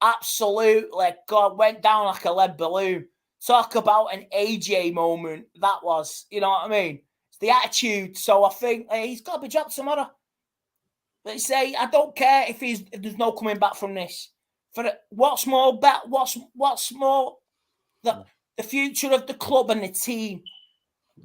absolutely, God, went down like a lead balloon. Talk about an AJ moment that was. You know what I mean? It's the attitude. So I think he's got to be dropped tomorrow. They say, I don't care if there's no coming back from this. What's more, the future of the club and the team.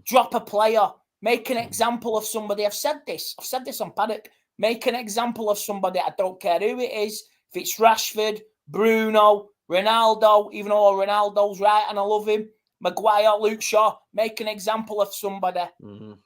Drop a player, make an example of somebody. I've said this on Paddock. Make an example of somebody. I don't care who it is. If it's Rashford, Bruno, Ronaldo, even though Ronaldo's right and I love him, Maguire, Luke Shaw, make an example of somebody.
You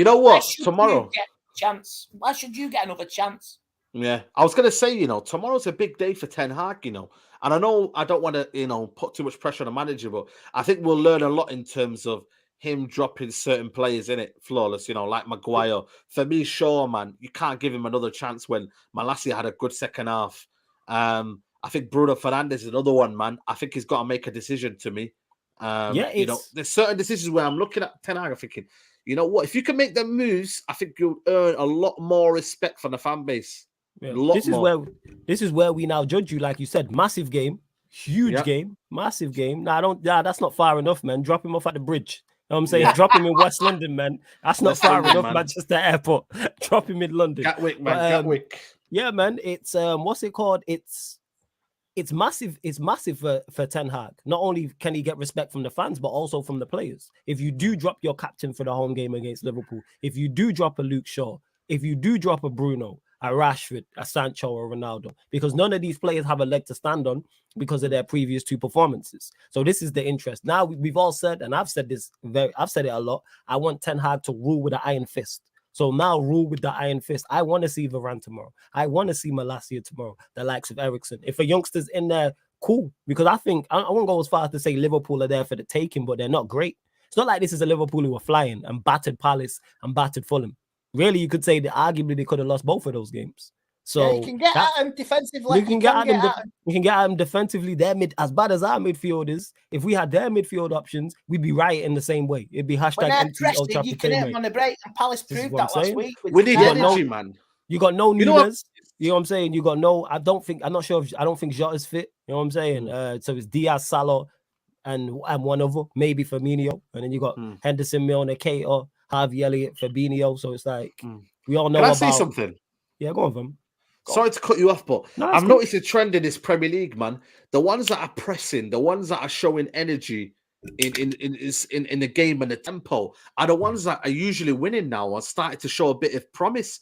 know what? Tomorrow.
Chance. Why should you get another chance?
Yeah, I was going to say, tomorrow's a big day for Ten Hag, and I know I don't want to, put too much pressure on the manager, but I think we'll learn a lot in terms of him dropping certain players in it, Flawless, like Maguire. For me, Shaw, man, you can't give him another chance when Malacia had a good second half. I think Bruno Fernandes is another one, man. I think he's got to make a decision to me. There's certain decisions where I'm looking at Ten Hag, I'm thinking, you know what? If you can make them moves, I think you'll earn a lot more respect from the fan base.
Yeah. This is where we now judge you, like you said. Massive game, huge game, massive game. That's not far enough, man. Drop him off at the bridge. You know what I'm saying? Drop him in West London, man. That's not far enough, man. Manchester Airport. Drop him in London.
Gatwick, man. Gatwick.
Yeah, man. It's what's it called? It's massive. It's massive for Ten Hag. Not only can he get respect from the fans, but also from the players. If you do drop your captain for the home game against Liverpool, if you do drop a Luke Shaw, if you do drop a Bruno, a Rashford, a Sancho, or Ronaldo, because none of these players have a leg to stand on because of their previous two performances. So this is the interest. Now we've all said, and I've said this, I've said it a lot. I want Ten Hag to rule with an iron fist. So now rule with the iron fist. I want to see Varane tomorrow. I want to see Malacia tomorrow, the likes of Eriksen. If a youngster's in there, cool. Because I think, I won't go as far as to say Liverpool are there for the taking, but they're not great. It's not like this is a Liverpool who were flying and battered Palace and battered Fulham. Really, you could say that arguably they could have lost both of those games. So
you can get at them defensively.
You can get at them defensively. They're as bad as our midfield is. If we had their midfield options, we'd be rioting the same way. It'd be hashtag empty Old Trafford.
You can hit them on the break, and Palace proved that last week.
We need energy, man.
You got no Nunes. You know what I'm saying? You got no. I don't think Jota's fit. You know what I'm saying? So it's Diaz, Salah, and one other, maybe Firmino, and then you got Henderson, Milner, Keita, Harvey Elliott, Fabinho. So it's like we all know.
Can I say something?
Yeah, go on, fam.
Sorry to cut you off, but
No,
I've
cool.
noticed a trend in this Premier League, man. The ones that are pressing, the ones that are showing energy in the game and the tempo are the ones that are usually winning now and starting to show a bit of promise.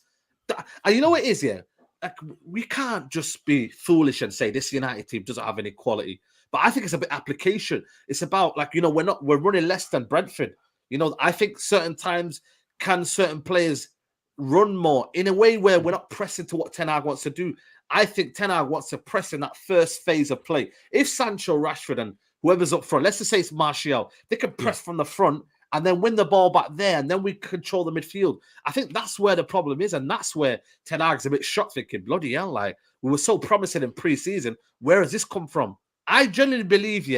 And you know what it is, yeah? Like, we can't just be foolish and say this United team doesn't have any quality. But I think it's a bit application. It's about, like, you know, we're running less than Brentford. You know, I think certain times can certain players run more in a way where we're not pressing to what Ten Hag wants to do. I think Ten Hag wants to press in that first phase of play. If Sancho, Rashford, and whoever's up front, let's just say it's Martial, they can press from the front and then win the ball back there, and then we control the midfield. I think that's where the problem is, and that's where Ten Hag's a bit shocked, thinking, bloody hell, like, we were so promising in pre-season. Where has this come from? I genuinely believe,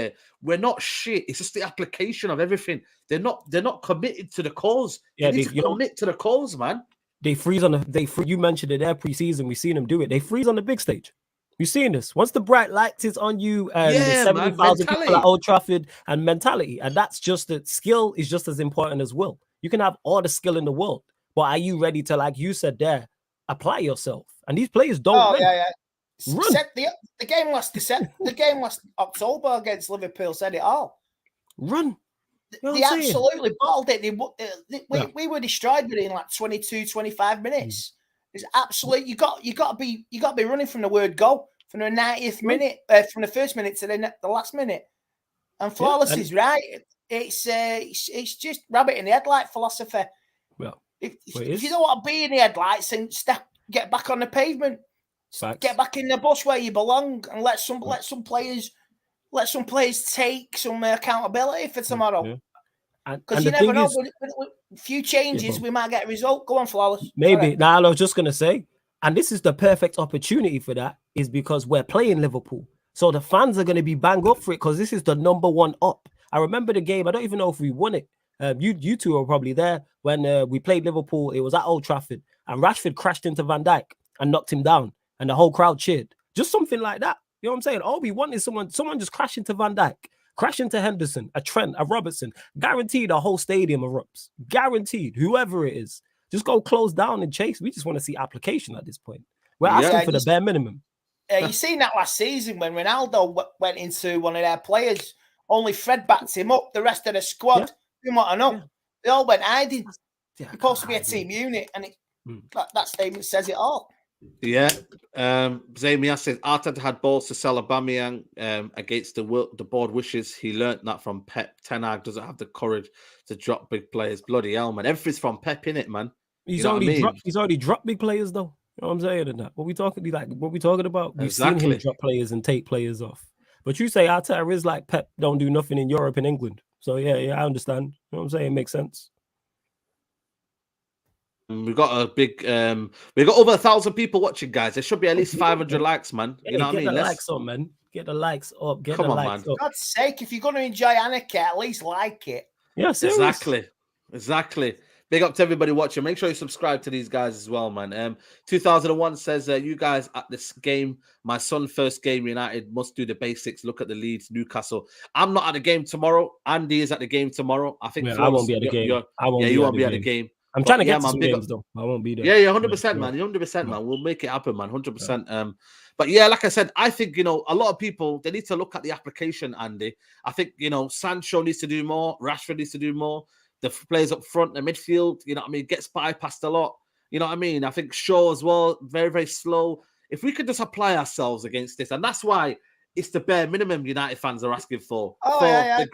we're not shit. It's just the application of everything. They're not committed to the cause. They need to commit to the cause, man.
They freeze on you mentioned it there pre-season. We've seen them do it. They freeze on the big stage. You've seen this. Once the bright lights is on you and the 70,000 people at Old Trafford, and mentality, and that's just that skill is just as important as will. You can have all the skill in the world, but are you ready to, like you said there, apply yourself? And these players don't run.
Run. The game last October against Liverpool said it all.
Run.
They absolutely bottled it. We were destroyed within like 22, 25 minutes. It's absolute. You got to be running from the word go, from the 90th minute, from the first minute to the last minute. And Flawless is right. It's just rabbit in the headlight philosophy.
Well,
if you don't want to be in the headlights, then get back on the pavement.
Facts.
Get back in the bus where you belong, and let some players take some accountability for tomorrow. Because you never know. With a few changes, we might get a result. Go on, Flawless.
Maybe. Now, I was just gonna say, and this is the perfect opportunity for that, is because we're playing Liverpool, so the fans are gonna be bang up for it because this is the number one up. I remember the game. I don't even know if we won it. You two were probably there when we played Liverpool. It was at Old Trafford, and Rashford crashed into Van Dijk and knocked him down, and the whole crowd cheered. Just something like that. You know what I'm saying? All we want is someone just crash into Van Dijk, crash into Henderson, a Trent, a Robertson. Guaranteed the whole stadium erupts. Guaranteed, whoever it is. Just go close down and chase. We just want to see application at this point. We're asking for the bare minimum.
You seen that last season when Ronaldo went into one of their players. Only Fred backed him up. The rest of the squad didn't want to know. They all went hiding. You're supposed to be a team unit, and that statement says it all.
Yeah. Zamia says Arteta had balls to sell Aubameyang against the board wishes. He learnt that from Pep. Ten Hag doesn't have the courage to drop big players. Bloody hell, man. Everything's from Pep, innit, man?
He's already dropped big players, though. You know what I'm saying? And that. What we talking about? We've seen him drop players and take players off. But you say Arteta is like Pep, don't do nothing in Europe and England. So yeah, I understand. You know what I'm saying? It makes sense.
We've got a big we've got over 1,000 people watching, guys. There should be at least 500 likes, man. You know what I mean?
Get the likes up, man. Get the likes up.
Come on, man.
For God's sake, if you're going to enjoy Anarchy, at least like it.
Yeah, seriously.
Exactly. Big up to everybody watching. Make sure you subscribe to these guys as well, man. 2001 says, you guys at this game, my son's first game, United must do the basics. Look at the Leeds, Newcastle. I'm not at the game tomorrow. Andy is at the game tomorrow. I think
I won't be at the game.
You won't be at the game.
I'm trying to get to some games, though. I won't be there.
Yeah, 100%, man. 100%, man. We'll make it happen, man. 100%. But yeah, like I said, I think, a lot of people, they need to look at the application, Andy. I think, Sancho needs to do more. Rashford needs to do more. The players up front, the midfield, gets bypassed a lot. You know what I mean? I think Shaw as well, very, very slow. If we could just apply ourselves against this, and that's why it's the bare minimum United fans are asking for. The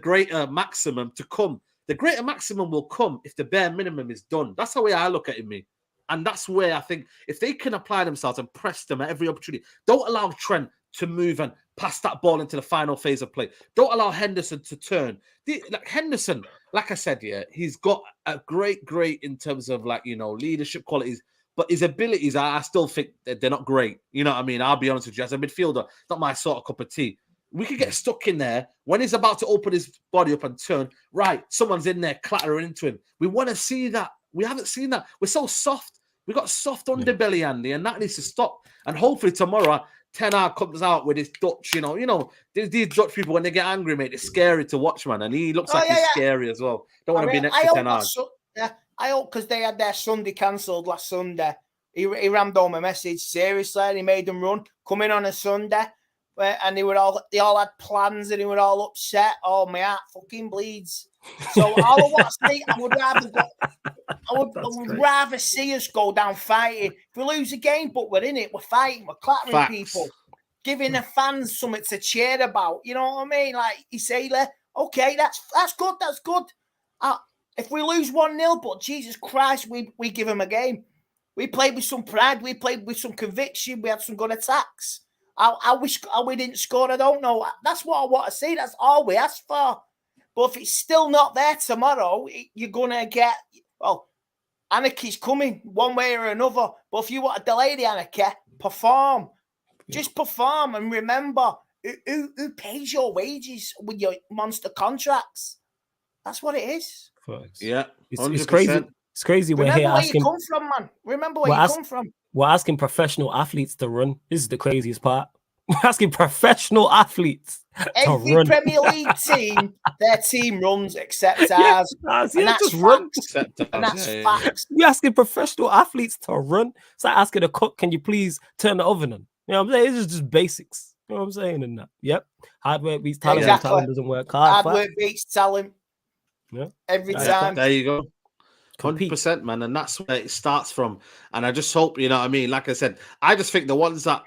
greater maximum to come. The greater maximum will come if the bare minimum is done. That's the way I look at it, me. And that's where I think if they can apply themselves and press them at every opportunity, don't allow Trent to move and pass that ball into the final phase of play. Don't allow Henderson to turn. Henderson, like I said, he's got a great in terms of leadership qualities, but his abilities, I still think that they're not great. You know what I mean? I'll be honest with you. As a midfielder, not my sort of cup of tea. We could get stuck in there when he's about to open his body up and turn. Right, someone's in there clattering into him. We want to see that. We haven't seen that. We're so soft. We got soft underbelly, Andy, and that needs to stop. And hopefully tomorrow, Ten Hag comes out with his Dutch. These Dutch people when they get angry, mate, it's scary to watch, man. And he looks he's scary as well. Don't want to be next to Ten Hag.
I hope because they had their Sunday cancelled last Sunday. He rammed home a message seriously, and he made them run. Come in on a Sunday, and they all had plans, and they were all upset. Oh, my heart fucking bleeds. So all I want to see, I would rather see us go down fighting. If we lose a game, but we're in it, we're fighting, we're clattering people, giving the fans something to cheer about. You know what I mean? Like you say, okay, that's good, that's good. If we lose 1-0, but Jesus Christ, we give them a game. We played with some pride, we played with some conviction, we had some good attacks. I wish we didn't score, I don't know. That's what I want to see. That's all we ask for. But if it's still not there tomorrow, you're going to get, anarchy's coming one way or another. But if you want to delay the anarchy, perform. Just perform and remember who pays your wages with your monster contracts. That's what it is.
Yeah,
it's crazy. It's crazy.
Remember where you come from, man. Remember where you come from.
We're asking professional athletes to run. This is the craziest part. We're asking professional athletes to run.
Every Premier League team, their team runs except ours. And that's facts. And that's facts.
We're asking professional athletes to run. It's like asking a cook, can you please turn the oven on? You know what I'm saying? This is just basics. You know what I'm saying? And that. Yep. Hard work beats talent.
Exactly.
Talent doesn't work hard.
Hard work beats talent.
Yeah.
Every time.
There you go. 100%, man, and that's where it starts from. And I just hope, you know what I mean? Like I said, I just think the ones that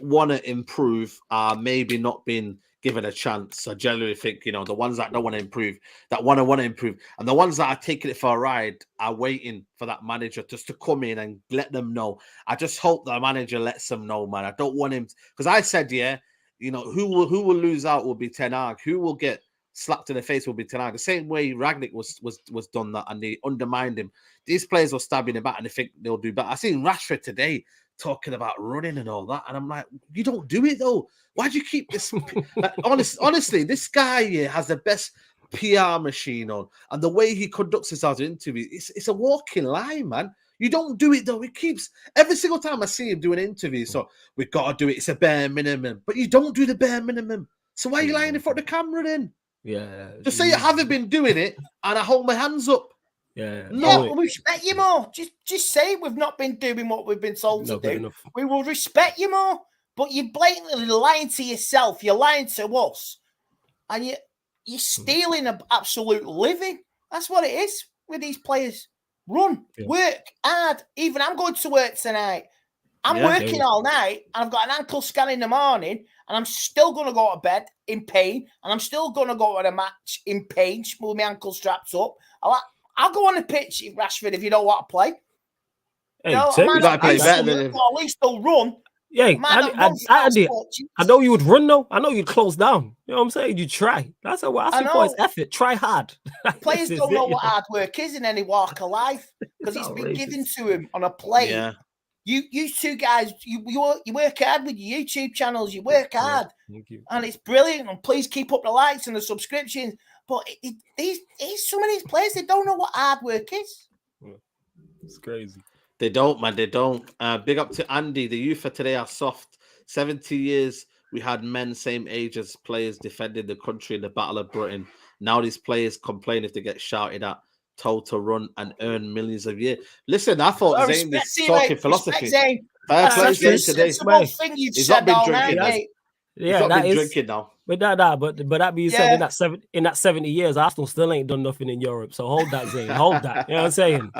want to improve are maybe not being given a chance. I generally think, you know, the ones that don't want to improve, that want to improve, and the ones that are taking it for a ride are waiting for that manager just to come in and let them know. I just hope the manager lets them know, man. I don't want him, because I said, yeah, you know, who will lose out will be Ten Hag. Who will get slapped in the face will be Ten Hag. The same way Ragnick was done that, and they undermined him. These players will stab in the back and they think they'll do better. I seen Rashford today talking about running and all that, and I'm like, you don't do it though. Why do you keep this? Like, honestly, this guy here has the best PR machine on, and the way he conducts himself in interviews, it's a walking lie, man. You don't do it though. It keeps every single time I see him doing interviews. So we've got to do it. It's a bare minimum, but you don't do the bare minimum. So why are you lying in front of the camera then?
Yeah.
Just say you haven't been doing it, and I hold my hands up.
Yeah.
No, we respect you more. Just say we've not been doing what we've been told to do. Enough. We will respect you more. But you're blatantly lying to yourself. You're lying to us, and you're stealing an absolute living. That's what it is with these players. Run, work hard. Even I'm going to work tonight. I'm working all night, and I've got an ankle scan in the morning, and I'm still going to go to bed in pain, and I'm still going to go to the match in pain with my ankle straps up. I'll go on the pitch, Rashford, if you don't want to play.
Hey,
you know,
you got to play better than him.
At least they'll run.
Yeah, I know you would run though. I know you'd close down. You know what I'm saying? You try. That's what we're asking for is effort. Try hard.
Players don't know what hard work is in any walk of life because it's been given to him on a plate. Yeah. You two guys, you work hard with your YouTube channels. You work hard,
thank you.
And it's brilliant. And please keep up the likes and the subscriptions. But some of these players, they don't know what hard work is.
It's crazy.
They don't, man. They don't. Big up to Andy. The youth for today are soft. 70 years, we had men same age as players defending the country in the Battle of Britain. Now these players complain if they get shouted at, told to run and earn millions a year. Listen, I thought Zane was talking philosophy. Fair play Zane today. He's not been drinking.
Yeah,
that is drinking now.
But that being said, in that 70 years, Arsenal still ain't done nothing in Europe. So hold that, Zane. Hold that. You know what I'm saying?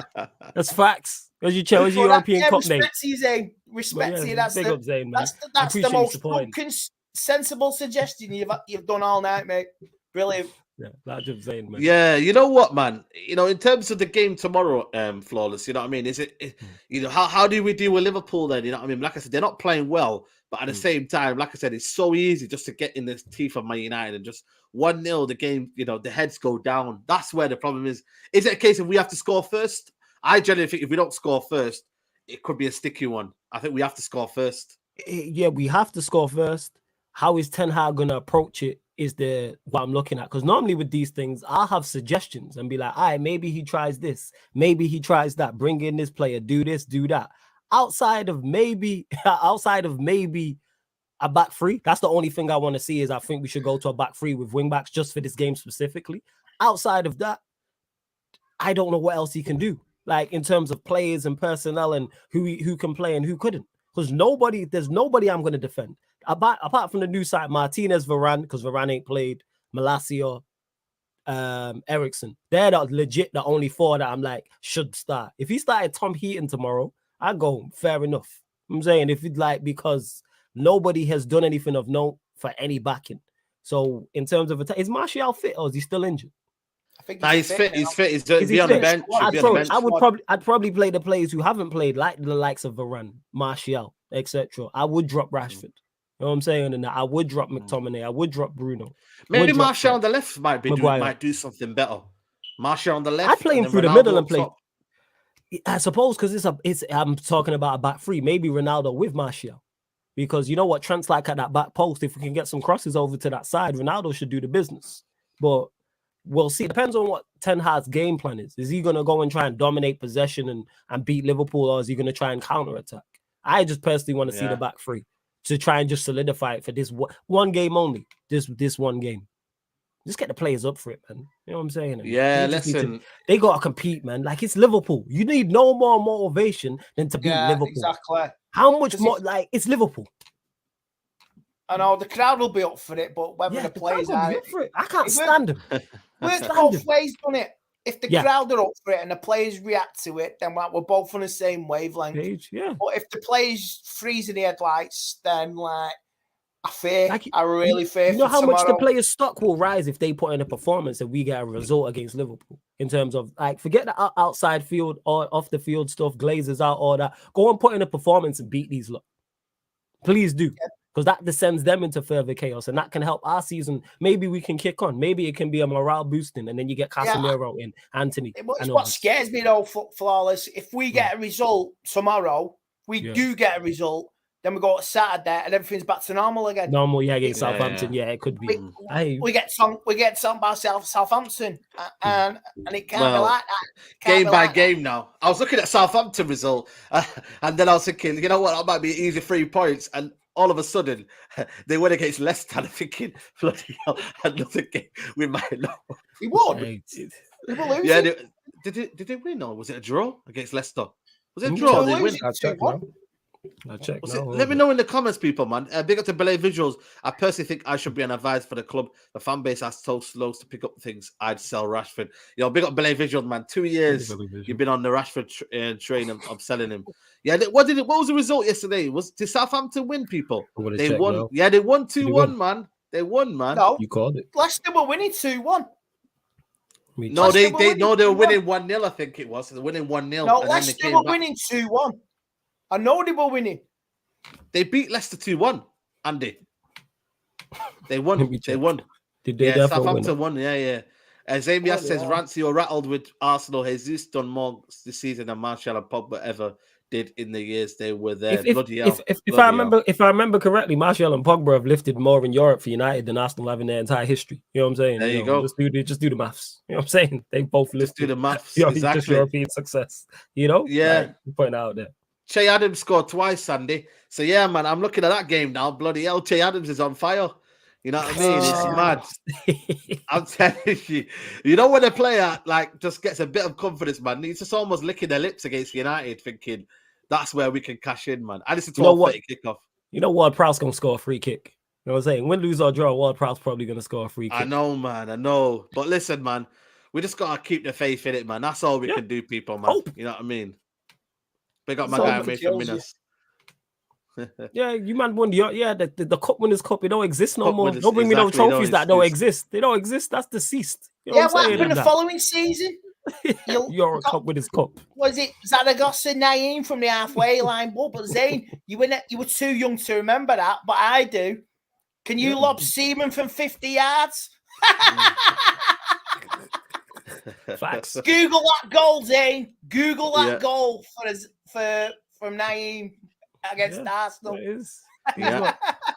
That's facts. As you chose your European Cup name.
Respect you, Zane. Respect you. That's
big up, Zane, man.
That's the most sensible suggestion you've done all night, mate. Brilliant.
Yeah, that's just Zane, man.
Yeah, you know what, man? You know, in terms of the game tomorrow, Flawless, you know what I mean? Is it you know, how do we deal with Liverpool then? You know what I mean? Like I said, they're not playing well, but at the same time, like I said, it's so easy just to get in the teeth of Man United and just 1-0 the game, you know, the heads go down. That's where the problem is. Is it a case of we have to score first? I generally think if we don't score first, it could be a sticky one. I think we have to score first.
Yeah, we have to score first. How is Ten Hag going to approach it is what I'm looking at. Because normally with these things, I'll have suggestions and be like, all right, maybe he tries this. Maybe he tries that. Bring in this player. Do this, do that. Outside of maybe a back three, that's the only thing I want to see is I think we should go to a back three with wing backs just for this game specifically. Outside of that, I don't know what else he can do. like in terms of players and personnel and who can play and who couldn't. Because there's nobody I'm going to defend. Apart from the new side, Martinez, Varane, because Varane ain't played, Malacia, Ericsson. They're legit the only 4 that I'm like, should start. If he started Tom Heaton tomorrow, I'd go, fair enough. I'm saying, if it's like, because nobody has done anything of note for any backing. So in terms of is Martial fit or is he still injured?
I think
he's fit. He's fit. He's on the bench.
I'd probably play the players who haven't played, like the likes of Varane, Martial, etc. I would drop Rashford. You know what I'm saying? And I would drop McTominay. I would drop Bruno.
Maybe Martial on the left might do something better. Martial on the left.
I'd play him through the middle and play. I suppose because I'm talking about a back 3. Maybe Ronaldo with Martial. Because you know what, Trent's like at that back post. If we can get some crosses over to that side, Ronaldo should do the business. But we'll see. It depends on what Ten Hag's game plan is. Is he going to go and try and dominate possession and beat Liverpool, or is he going to try and counter-attack? I just personally want to see the back 3 to try and just solidify it for this one game only. This one game. Just get the players up for it, man. You know what I'm saying?
Yeah, listen.
They got to compete, man. Like, it's Liverpool. You need no more motivation than to beat Liverpool.
Exactly.
How much more? Like, it's Liverpool.
I know the crowd will be up for it, but whether the players are
up for it. I can't stand them.
Works both ways, doesn't it? If the crowd are up for it and the players react to it, then we're both on the same wavelength. But if the players freeze in the headlights, then I really fear.
You know how much the players' stock will rise if they put in a performance and we get a result against Liverpool. In terms of, like, forget the outside field or off the field stuff, Glazers out, all that. Go and put in a performance and beat these lot. Please do. Because that descends them into further chaos, and that can help our season. Maybe we can kick on. Maybe it can be a morale boosting, and then you get Casemiro in, Anthony.
It's what scares me though, Flawless. If we get a result tomorrow, do get a result, then we go to Saturday and everything's back to normal again.
Against Southampton. Yeah, it could be.
We get some by Southampton, and it can't be like that.
Game by game now. I was looking at Southampton result, and then I was thinking, you know what, that might be an easy 3 points, and all of a sudden, they went against Leicester. I'm thinking, bloody hell, another game we might know.
He won.
Did they win, or was it a draw against Leicester? Was it a draw? They win.
I'll check.
Let me know in the comments, people, man. Big up to Belay Visuals. I personally think I should be an advisor for the club. The fan base are so slow to pick up things. I'd sell Rashford. Big up Belay Visuals, man. 2 years you've been on the Rashford train of selling him. Yeah, what was the result yesterday? Did Southampton win, people? They won. Now. Yeah, they won 2-1, man. They won, man.
No,
you called it.
Leicester were winning 2-1.
No, they were winning 1-0. I think it was. They were winning 1-0.
No, Leicester were winning 2-1. I know they were winning.
They beat Leicester 2-1, Andy. They won. They won.
Did they
Southampton won. Yeah. Xavier says, Rancy or rattled with Arsenal. Jesus done more this season than Martial and Pogba ever did in the years they were there.
If I remember correctly, Martial and Pogba have lifted more in Europe for United than Arsenal have in their entire history. You know what I'm saying?
There you go.
Just do the maths. You know what I'm saying? They both lifted.
Just do the maths.
Just European success. You know?
Yeah.
Point out there.
Che Adams scored twice, Sandy. So yeah, man, I'm looking at that game now. Bloody hell, Che Adams is on fire. You know what I mean? It's mad. I'm telling you. You know when a player just gets a bit of confidence, man. He's just almost licking their lips against United, thinking that's where we can cash in, man. And it's a 12:30 kickoff.
You know Ward-Prowse gonna score a free kick. You know what I'm saying? Win, lose or draw, Ward-Prowse probably gonna score a free kick.
I know, man. I know. But listen, man, we just gotta keep the faith in it, man. That's all we can do, people, man. Hope. You know what I mean? Big up my guy made from Minas.
Yeah, you man won the Cup Winners' Cup. It don't exist no more. Don't bring me no trophies that don't exist. They don't exist. That's deceased. You know
what happened the following season?
You're a Cup Winners' Cup.
Was it Zaragoza Naeem from the halfway line? But Zane, you were too young to remember that, but I do. Can you lob Seaman from 50 yards?
Facts.
Google that goal, Zane. Google that goal from Naeem against Arsenal.
It is.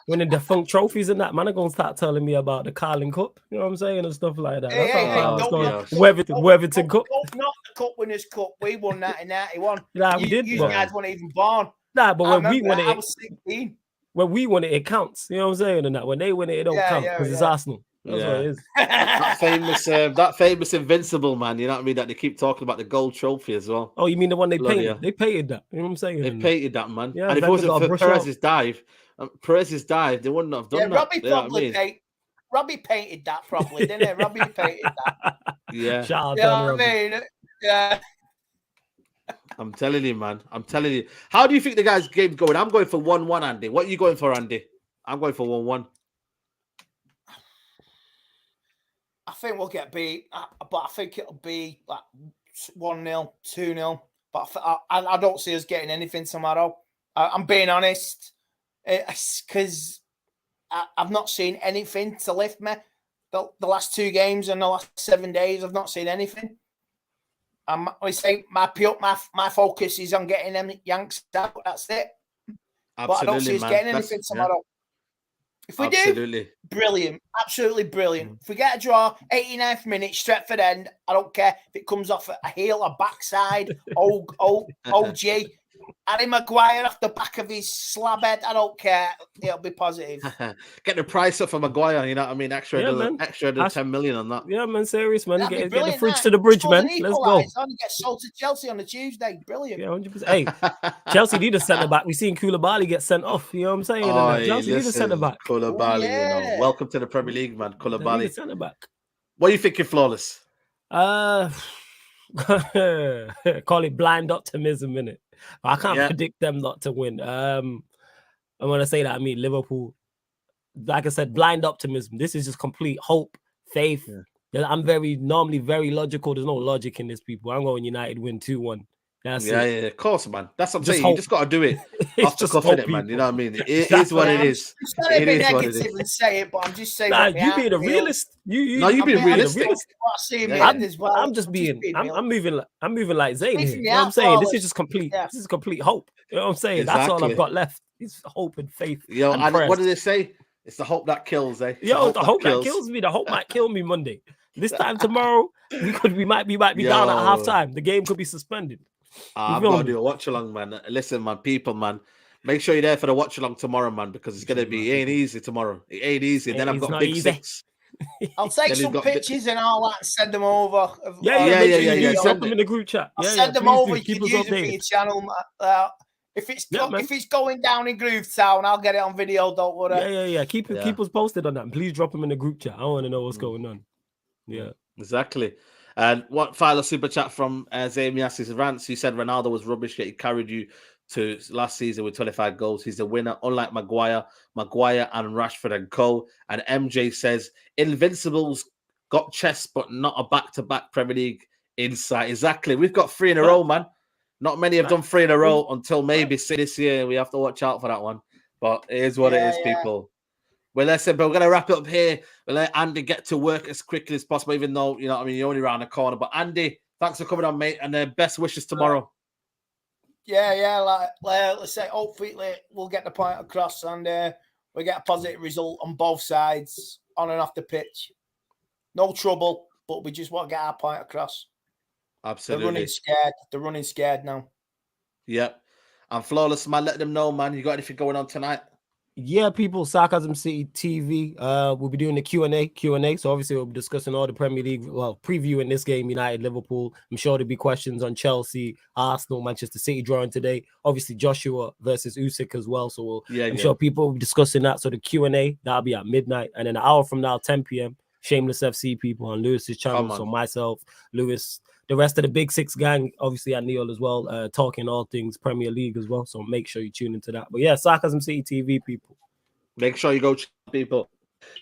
Winning defunct trophies and that, man, are going to start telling me about the Carling Cup. You know what I'm saying? And stuff like that. Worthington Cup.
Not the Cup Winners' Cup. We won that in 91.
Nah, we did.
You guys weren't even born.
Nah, but when we won it,
I was 16.
When we win it, it counts. You know what I'm saying? And that when they win it, it don't count because it's Arsenal. That's what it is.
that famous Invincible, man. You know what I mean? That they keep talking about the gold trophy as well.
Oh, you mean the one they
Bloody
painted?
hell.
They painted that. You know what I'm saying?
They painted that, man.
Yeah,
and if it
Wenger
wasn't
got a
for
brush
Perez's dive, they wouldn't have done that.
Robbie probably Robbie painted that properly, didn't he? Robbie painted that.
Yeah.
Shout out
You know what I mean? Yeah.
I'm telling you, man. I'm telling you. How do you think the guys' game's going? I'm going for 1-1, Andy. What are you going for, Andy? I'm going for 1-1.
I think we'll get beat, but I think it'll be like 1-0, 2-0. But I don't see us getting anything tomorrow. I'm being honest, because I've not seen anything to lift me. The last 2 games and the last 7 days, I've not seen anything. I say my focus is on getting them Yanks out. That's it.
Absolutely,
but I don't see us getting anything tomorrow. Yeah. If we do, brilliant, absolutely brilliant. If we get a draw, 89th minute, Stretford end, I don't care if it comes off a heel, a backside, OG, Harry Maguire off the back of his slab head, I don't care. It'll be positive.
Get the price up for Maguire, you know what I mean? Extra 10 million on that.
Yeah, man, serious, man. Get the fridge to the bridge, man. Let's go.
Only get sold to Chelsea on a Tuesday. Brilliant.
Yeah, 100%. Hey, Chelsea need a centre back. We seen Koulibaly get sent off. You know what I'm saying? Chelsea need a centre back.
Koulibaly, you know. Welcome to the Premier League, man. Koulibaly.
Centre back.
What are you thinking, Flawless?
Call it blind optimism, innit? I can't predict them not to win. And when I say that, I mean Liverpool. Like I said, blind optimism. This is just complete hope, faith. Yeah. I'm normally very logical. There's no logic in this, people. I'm going United win 2-1. That's it.
Yeah, of course, man. That's what I'm saying. Hope. You just got to do it. Off the cuff, it, man. You know what I mean? It is what it is.
I'm sorry to be negative and say it, but I'm just saying.
You being a realist.
You being realistic.
I'm just being. I'm moving like Zayn here. You know what I'm saying? This is just complete. This is complete hope. You know what I'm saying? Exactly. That's all I've got left. It's hope and faith.
Yo, and what do they say? It's the hope that kills, eh?
Yo, the hope that kills me. The hope might kill me Monday. This time tomorrow, we might be down at halftime. The game could be suspended.
I'm gonna do a watch along, man. Listen, man, people, man. Make sure you're there for the watch along tomorrow, man, because it's gonna be ain't easy tomorrow. It ain't easy. And then I've got Big 6.
I'll take some pictures and all that and send them over.
Yeah. Send them in the group chat.
I'll send them over. You can use it for your channel. If it's going down in Groove Town, I'll get it on video. Don't worry.
Yeah. Keep us posted on that. Please drop them in the group chat. I want to know what's going on. Yeah,
exactly. And what final super chat from Zamias Rants? He said Ronaldo was rubbish, yet he carried you to last season with 25 goals. He's the winner, unlike Maguire and Rashford and Co. And MJ says Invincibles got chess, but not a back-to-back Premier League insight. Exactly. We've got 3 in a row, man. Not many have done 3 in a row until maybe this year. We have to watch out for that one. But it is what it is, people. Well, listen, but we're going to wrap it up here. We'll let Andy get to work as quickly as possible, even though, you know what I mean, you're only around the corner. But Andy, thanks for coming on, mate, and best wishes tomorrow.
Yeah, let's say hopefully we'll get the point across and we get a positive result on both sides, on and off the pitch. No trouble, but we just want to get our point across.
Absolutely.
They're running scared now.
Yep. And Flawless, man, let them know, man. You got anything going on tonight?
Yeah, people, Sarcasm City TV. We'll be doing the Q&A. So obviously we'll be discussing all the Premier League, previewing this game, United, Liverpool. I'm sure there'll be questions on Chelsea, Arsenal, Manchester City drawing today. Obviously Joshua versus Usyk as well. So I'm sure people will be discussing that. So the Q&A, that'll be at midnight. And then an hour from now, 10 p.m., Shameless FC people on Lewis's channel. So myself, Lewis, the rest of the Big 6 gang, obviously at Neil as well, talking all things Premier League as well. So make sure you tune into that. But yeah, Sarcasm City TV, people.
Make sure you go check people.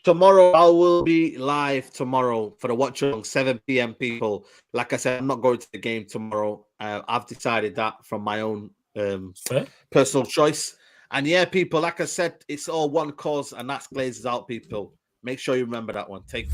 Tomorrow, I will be live tomorrow for the watch along, 7 p.m. people. Like I said, I'm not going to the game tomorrow. I've decided that from my own personal choice. And yeah, people, like I said, it's all one cause, and that's Glazers out, people. Make sure you remember that one. Take